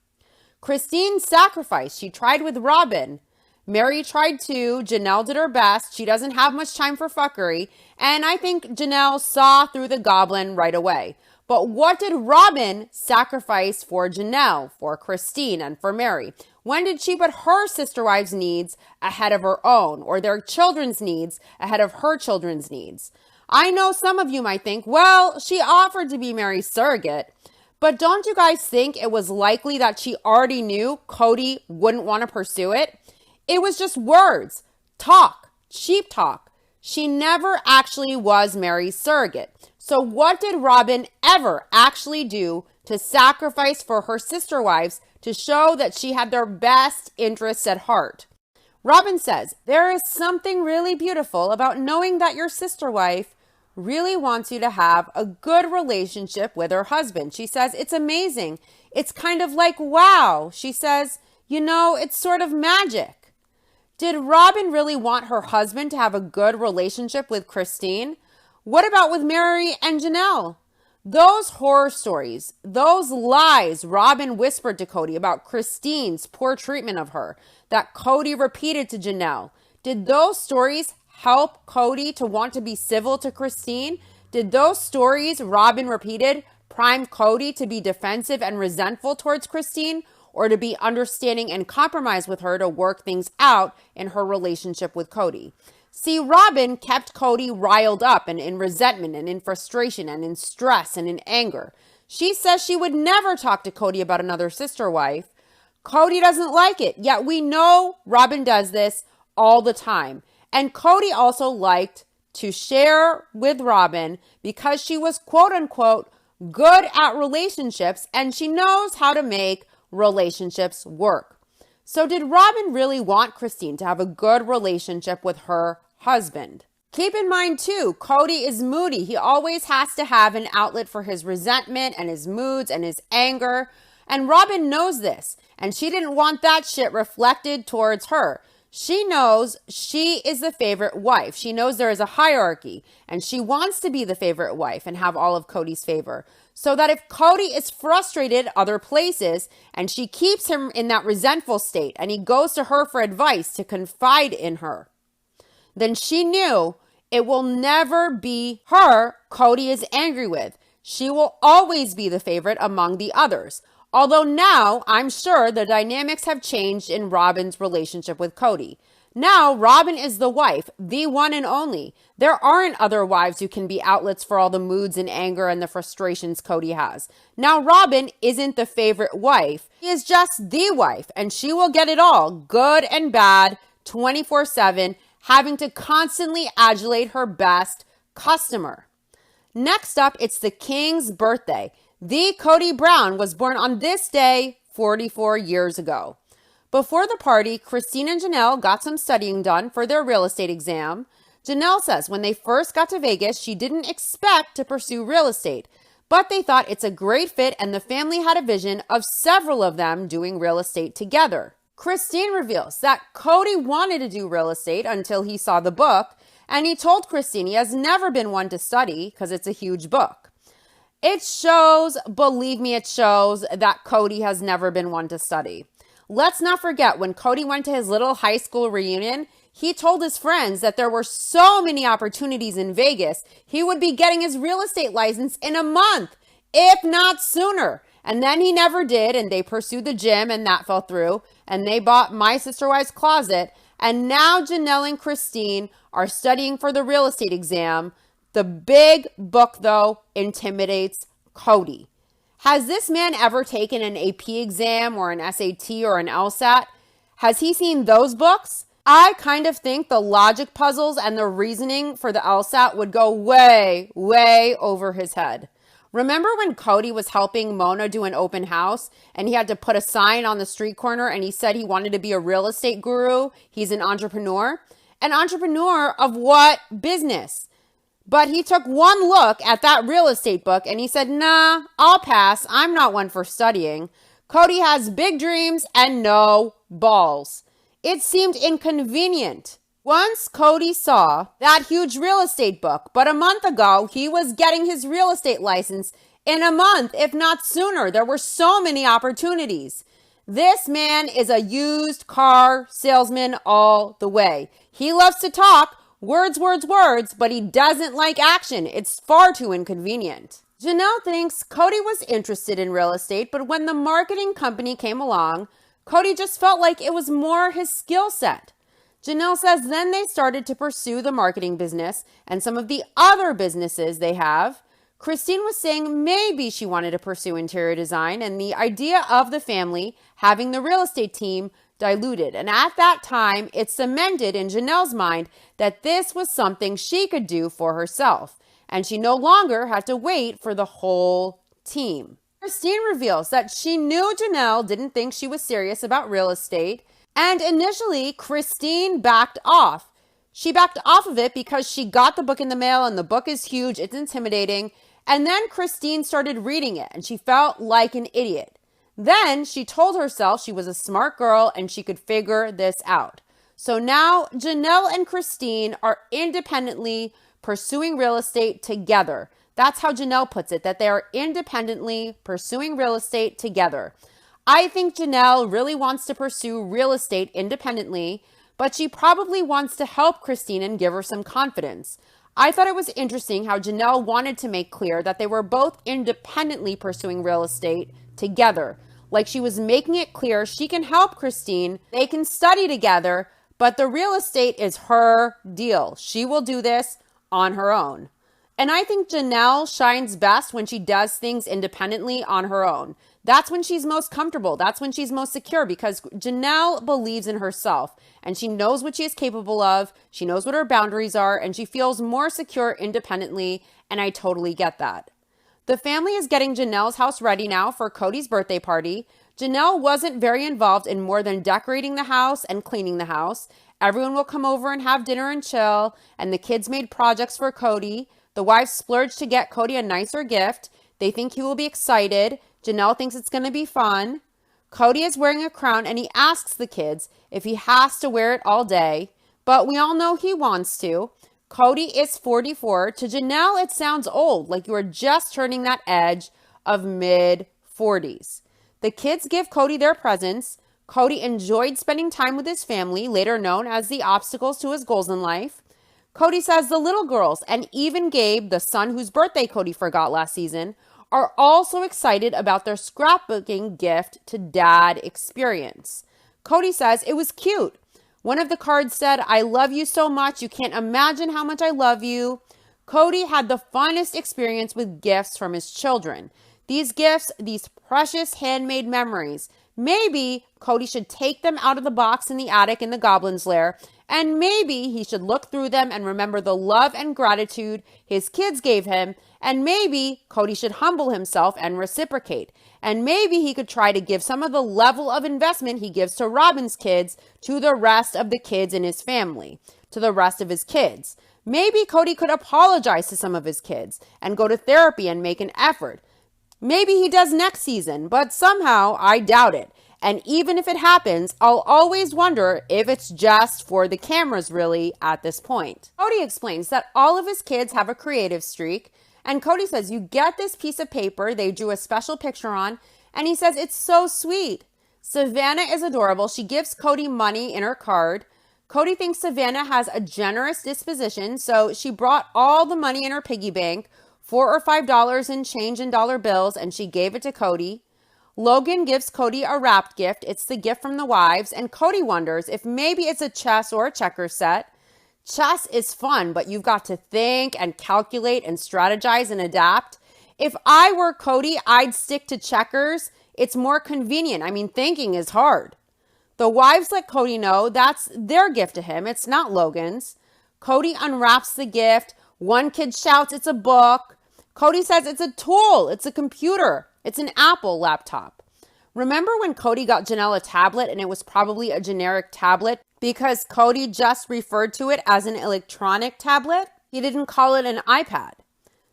[SPEAKER 1] Christine sacrificed. She tried with Robyn. Mary tried too. Janelle did her best. She doesn't have much time for fuckery. And I think Janelle saw through the goblin right away. But what did Robyn sacrifice for Janelle, for Christine, and for Mary? When did she put her sister wives' needs ahead of her own, or their children's needs ahead of her children's needs? I know some of you might think, well, she offered to be Mary's surrogate. But don't you guys think it was likely that she already knew Cody wouldn't want to pursue it? It was just words, talk, cheap talk. She never actually was Mary's surrogate. So what did Robyn ever actually do to sacrifice for her sister wives to show that she had their best interests at heart? Robyn says, there is something really beautiful about knowing that your sister wife really wants you to have a good relationship with her husband. She says, it's amazing. It's kind of like, wow. She says, it's sort of magic. Did Robyn really want her husband to have a good relationship with Christine? What about with Mary and Janelle? Those horror stories, those lies Robyn whispered to Cody about Christine's poor treatment of her, that Cody repeated to Janelle, did those stories help Cody to want to be civil to Christine? Did those stories Robyn repeated prime Cody to be defensive and resentful towards Christine, or to be understanding and compromise with her to work things out in her relationship with Cody? See, Robyn kept Cody riled up and in resentment and in frustration and in stress and in anger. She says she would never talk to Cody about another sister wife. Cody doesn't like it, yet we know Robyn does this all the time. And Cody also liked to share with Robyn because she was quote unquote good at relationships and she knows how to make relationships work. So did Robyn really want Christine to have a good relationship with her husband? Keep in mind too, Cody is moody. He always has to have an outlet for his resentment and his moods and his anger. And Robyn knows this. And she didn't want that shit reflected towards her. She knows she is the favorite wife. She knows there is a hierarchy. And she wants to be the favorite wife and have all of Cody's favor. So that if Cody is frustrated other places and she keeps him in that resentful state and he goes to her for advice to confide in her, then she knew it will never be her Cody is angry with. She will always be the favorite among the others. Although now I'm sure the dynamics have changed in Robyn's relationship with Cody. Now, Robyn is the wife, the one and only. There aren't other wives who can be outlets for all the moods and anger and the frustrations Cody has. Now, Robyn isn't the favorite wife. She is just the wife, and she will get it all, good and bad, 24/7, having to constantly adulate her best customer. Next up, it's the king's birthday. The Cody Brown was born on this day 44 years ago. Before the party, Christine and Janelle got some studying done for their real estate exam. Janelle says when they first got to Vegas, she didn't expect to pursue real estate, but they thought it's a great fit and the family had a vision of several of them doing real estate together. Christine reveals that Cody wanted to do real estate until he saw the book, and he told Christine he has never been one to study because it's a huge book. It shows, believe me, it shows that Cody has never been one to study. Let's not forget when Cody went to his little high school reunion, he told his friends that there were so many opportunities in Vegas, he would be getting his real estate license in a month, if not sooner. And then he never did, and they pursued the gym, and that fell through. And they bought My Sister Wife's Closet. And now Janelle and Christine are studying for the real estate exam. The big book, though, intimidates Cody. Has this man ever taken an AP exam or an SAT or an LSAT? Has he seen those books? I kind of think the logic puzzles and the reasoning for the LSAT would go way, way over his head. Remember when Cody was helping Mona do an open house and he had to put a sign on the street corner and he said he wanted to be a real estate guru? He's an entrepreneur. An entrepreneur of what business? But he took one look at that real estate book and he said, nah, I'll pass. I'm not one for studying. Cody has big dreams and no balls. It seemed inconvenient. Once Cody saw that huge real estate book, but a month ago, he was getting his real estate license in a month, if not sooner. There were so many opportunities. This man is a used car salesman all the way. He loves to talk, words, words, words, but he doesn't like action. It's far too inconvenient. Janelle thinks Cody was interested in real estate, but when the marketing company came along, Cody just felt like it was more his skill set. Janelle says then they started to pursue the marketing business and some of the other businesses they have. Christine was saying maybe she wanted to pursue interior design, and the idea of the family having the real estate team diluted. And at that time, it cemented in Janelle's mind that this was something she could do for herself, and she no longer had to wait for the whole team. Christine reveals that she knew Janelle didn't think she was serious about real estate, and initially Christine backed off. She backed off of it because she got the book in the mail and the book is huge, it's intimidating, and then Christine started reading it and she felt like an idiot. Then she told herself she was a smart girl and she could figure this out. So now Janelle and Christine are independently pursuing real estate together. That's how Janelle puts it, that they are independently pursuing real estate together. I think Janelle really wants to pursue real estate independently, but she probably wants to help Christine and give her some confidence. I thought it was interesting how Janelle wanted to make clear that they were both independently pursuing real estate together. Like she was making it clear she can help Christine, they can study together, but the real estate is her deal. She will do this on her own. And I think Janelle shines best when she does things independently on her own. That's when she's most comfortable. That's when she's most secure because Janelle believes in herself and she knows what she is capable of. She knows what her boundaries are and she feels more secure independently. And I totally get that. The family is getting Janelle's house ready now for Cody's birthday party. Janelle wasn't very involved in more than decorating the house and cleaning the house. Everyone will come over and have dinner and chill. And the kids made projects for Cody. The wife splurged to get Cody a nicer gift. They think he will be excited. Janelle thinks it's going to be fun. Cody is wearing a crown and he asks the kids if he has to wear it all day, but we all know he wants to. Cody is 44. To Janelle, it sounds old, like you are just turning that edge of mid-40s. The kids give Cody their presents. Cody enjoyed spending time with his family, later known as the obstacles to his goals in life. Cody says the little girls and even Gabe, the son whose birthday Cody forgot last season, are also excited about their scrapbooking gift to dad experience. Cody says it was cute. One of the cards said, I love you so much. You can't imagine how much I love you. Cody had the funnest experience with gifts from his children. These gifts, these precious handmade memories. Maybe Cody should take them out of the box in the attic in the Goblin's Lair, and maybe he should look through them and remember the love and gratitude his kids gave him, and maybe Cody should humble himself and reciprocate, and maybe he could try to give some of the level of investment he gives to Robyn's kids to the rest of the kids in his family, to the rest of his kids. Maybe Cody could apologize to some of his kids and go to therapy and make an effort. Maybe he does next season, but somehow I doubt it. And even if it happens, I'll always wonder if it's just for the cameras really at this point. Cody explains that all of his kids have a creative streak. And Cody says, you get this piece of paper they drew a special picture on. And he says, it's so sweet. Savannah is adorable. She gives Cody money in her card. Cody thinks Savannah has a generous disposition. So she brought all the money in her piggy bank, $4 or $5 in change in dollar bills, and she gave it to Cody. Logan gives Cody a wrapped gift. It's the gift from the wives, and Cody wonders if maybe it's a chess or a checker set. Chess is fun, but you've got to think and calculate and strategize and adapt. If I were Cody, I'd stick to checkers. It's more convenient. I mean, thinking is hard. The wives let Cody know that's their gift to him. It's not Logan's. Cody unwraps the gift. One kid shouts, it's a book. Cody says it's a tool. It's a computer. It's an Apple laptop. Remember when Cody got Janelle a tablet and it was probably a generic tablet because Cody just referred to it as an electronic tablet? He didn't call it an iPad.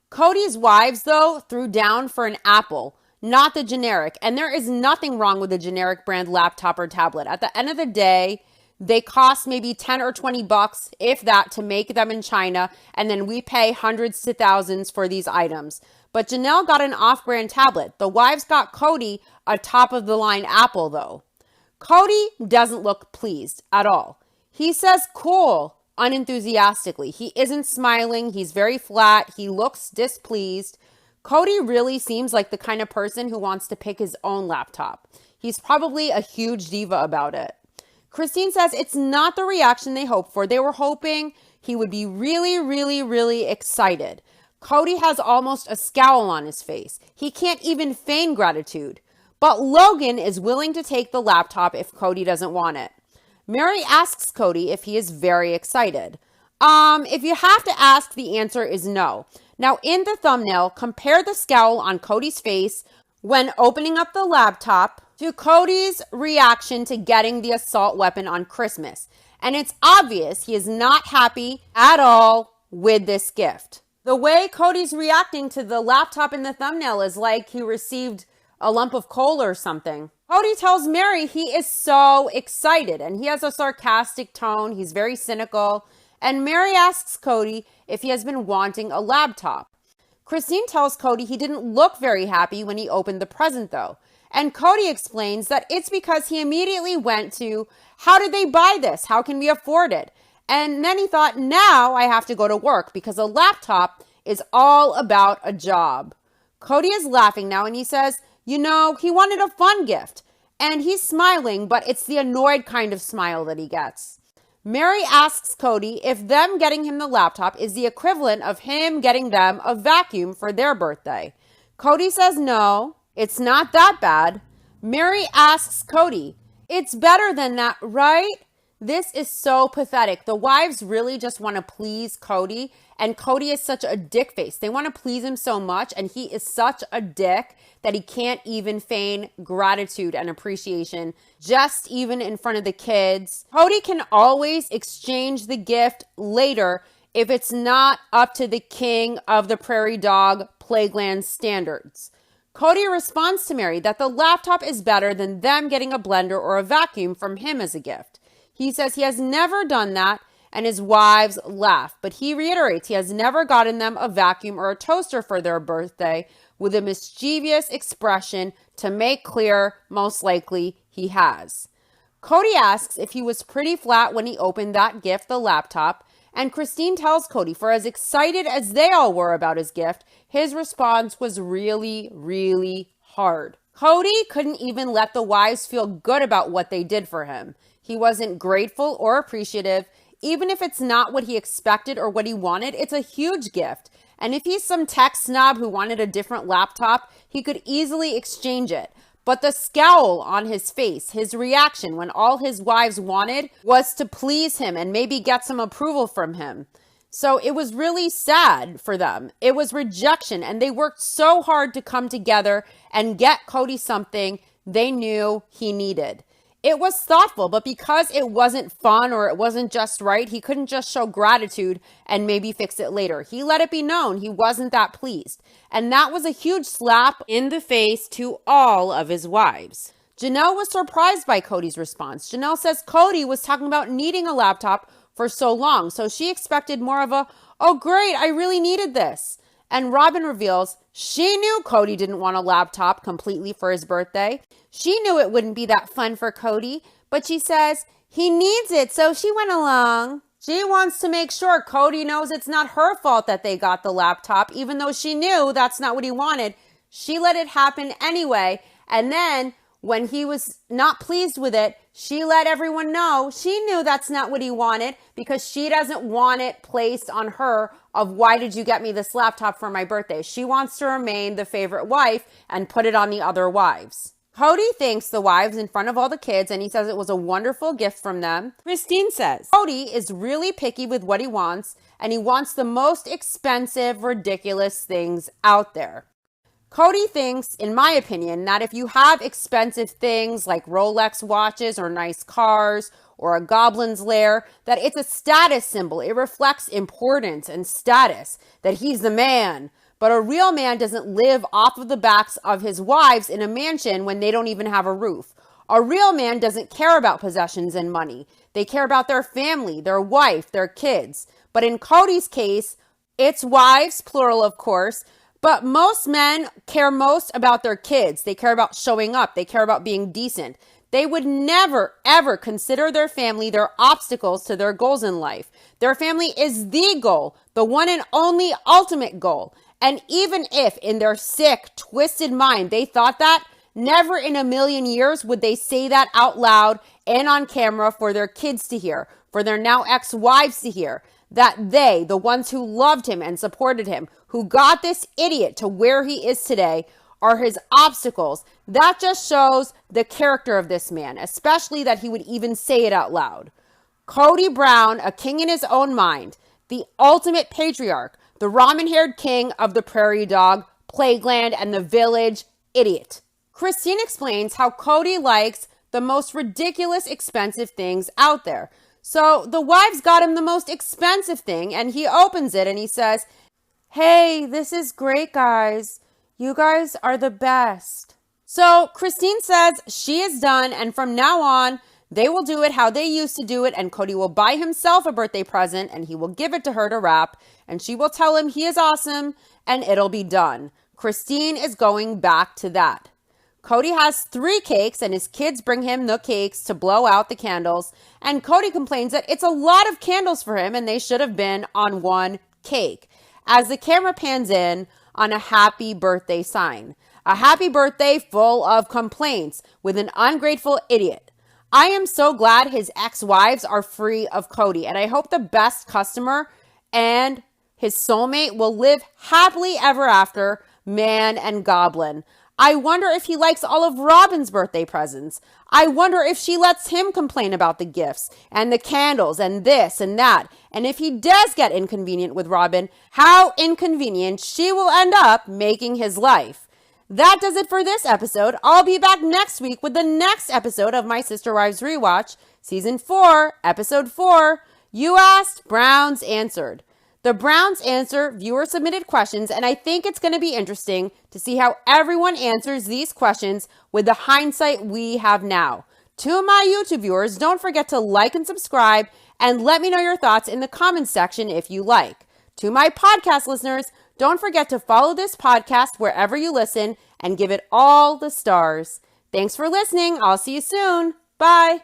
[SPEAKER 1] Cody's wives, though, threw down for an Apple, not the generic. And there is nothing wrong with a generic brand laptop or tablet. At the end of the day, they cost maybe 10 or 20 bucks, if that, to make them in China. And then we pay hundreds to thousands for these items. But Janelle got an off-brand tablet. The wives got Cody a top-of-the-line Apple, though. Cody doesn't look pleased at all. He says cool unenthusiastically. He isn't smiling. He's very flat. He looks displeased. Cody really seems like the kind of person who wants to pick his own laptop. He's probably a huge diva about it. Christine says it's not the reaction they hoped for. They were hoping he would be really, really, really excited. Cody has almost a scowl on his face. He can't even feign gratitude. But Logan is willing to take the laptop if Cody doesn't want it. Mary asks Cody if he is very excited. If you have to ask, the answer is no. Now, in the thumbnail, compare the scowl on Cody's face when opening up the laptop to Cody's reaction to getting the assault weapon on Christmas. And it's obvious he is not happy at all with this gift. The way Cody's reacting to the laptop in the thumbnail is like he received a lump of coal or something. Cody tells Mary he is so excited and he has a sarcastic tone. He's very cynical. And Mary asks Cody if he has been wanting a laptop. Christine tells Cody he didn't look very happy when he opened the present though. And Cody explains that it's because he immediately went to, how did they buy this? How can we afford it? And then he thought, now I have to go to work because a laptop is all about a job. Cody is laughing now and he says, you know, he wanted a fun gift. And he's smiling, but it's the annoyed kind of smile that he gets. Mary asks Cody if them getting him the laptop is the equivalent of him getting them a vacuum for their birthday. Cody says no, it's not that bad. Mary asks Cody, it's better than that, right? This is so pathetic. The wives really just want to please Cody, and Cody is such a dick face. They want to please him so much, and he is such a dick that he can't even feign gratitude and appreciation, just even in front of the kids. Cody can always exchange the gift later if it's not up to the king of the prairie dog Plagueland standards. Cody responds to Mary that the laptop is better than them getting a blender or a vacuum from him as a gift. He says he has never done that, and his wives laugh. But he reiterates he has never gotten them a vacuum or a toaster for their birthday, with a mischievous expression to make clear most likely he has. Cody asks if he was pretty flat when he opened that gift, the laptop, and Christine tells Cody for as excited as they all were about his gift, his response was really, really hard. Cody couldn't even let the wives feel good about what they did for him. He wasn't grateful or appreciative. Even if it's not what he expected or what he wanted, it's a huge gift. And if he's some tech snob who wanted a different laptop, he could easily exchange it. But the scowl on his face, his reaction when all his wives wanted was to please him and maybe get some approval from him. So it was really sad for them. It was rejection, and they worked so hard to come together and get Cody something they knew he needed. It was thoughtful, but because it wasn't fun or it wasn't just right, he couldn't just show gratitude and maybe fix it later. He let it be known he wasn't that pleased. And that was a huge slap in the face to all of his wives. Janelle was surprised by Cody's response. Janelle says Cody was talking about needing a laptop for so long, so she expected more of a, oh great, I really needed this. And Robyn reveals she knew Cody didn't want a laptop completely for his birthday. She knew it wouldn't be that fun for Cody, but she says he needs it, so she went along. She wants to make sure Cody knows it's not her fault that they got the laptop, even though she knew that's not what he wanted. She let it happen anyway. And then when he was not pleased with it, she let everyone know. She knew that's not what he wanted because she doesn't want it placed on her of why did you get me this laptop for my birthday? She wants to remain the favorite wife and put it on the other wives. Cody thanks the wives in front of all the kids and he says it was a wonderful gift from them. Christine says Cody is really picky with what he wants and he wants the most expensive, ridiculous things out there. Cody thinks, in my opinion, that if you have expensive things like Rolex watches or nice cars or a goblin's lair, that it's a status symbol. It reflects importance and status, that he's the man. But a real man doesn't live off of the backs of his wives in a mansion when they don't even have a roof. A real man doesn't care about possessions and money. They care about their family, their wife, their kids. But in Cody's case, it's wives, plural of course, but most men care most about their kids. They care about showing up. They care about being decent. They would never, ever consider their family their obstacles to their goals in life. Their family is the goal, the one and only ultimate goal. And even if in their sick, twisted mind they thought that, never in a million years would they say that out loud and on camera for their kids to hear, for their now ex-wives to hear. That they, the ones who loved him and supported him, who got this idiot to where he is today, are his obstacles. That just shows the character of this man, especially that he would even say it out loud. Cody Brown, a king in his own mind, the ultimate patriarch, the ramen-haired king of the prairie dog, Plagueland, and the village idiot. Christine explains how Cody likes the most ridiculous, expensive things out there. So the wives got him the most expensive thing and he opens it and he says, "Hey, this is great, guys. You guys are the best." So Christine says she is done and from now on, they will do it how they used to do it and Cody will buy himself a birthday present and he will give it to her to wrap and she will tell him he is awesome and it'll be done. Christine is going back to that. Cody has 3 cakes and his kids bring him the cakes to blow out the candles. And Cody complains that it's a lot of candles for him and they should have been on 1 cake. As the camera pans in on a happy birthday sign. A happy birthday full of complaints with an ungrateful idiot. I am so glad his ex-wives are free of Cody. And I hope the best customer and his soulmate will live happily ever after, man and goblin. I wonder if he likes all of Robyn's birthday presents. I wonder if she lets him complain about the gifts and the candles and this and that. And if he does get inconvenient with Robyn, how inconvenient she will end up making his life. That does it for this episode. I'll be back next week with the next episode of My Sister Wives Rewatch, Season 4, Episode 4. You asked, Browns answered. The Browns answer viewer-submitted questions, and I think it's going to be interesting to see how everyone answers these questions with the hindsight we have now. To my YouTube viewers, don't forget to like and subscribe, and let me know your thoughts in the comments section if you like. To my podcast listeners, don't forget to follow this podcast wherever you listen and give it all the stars. Thanks for listening. I'll see you soon. Bye.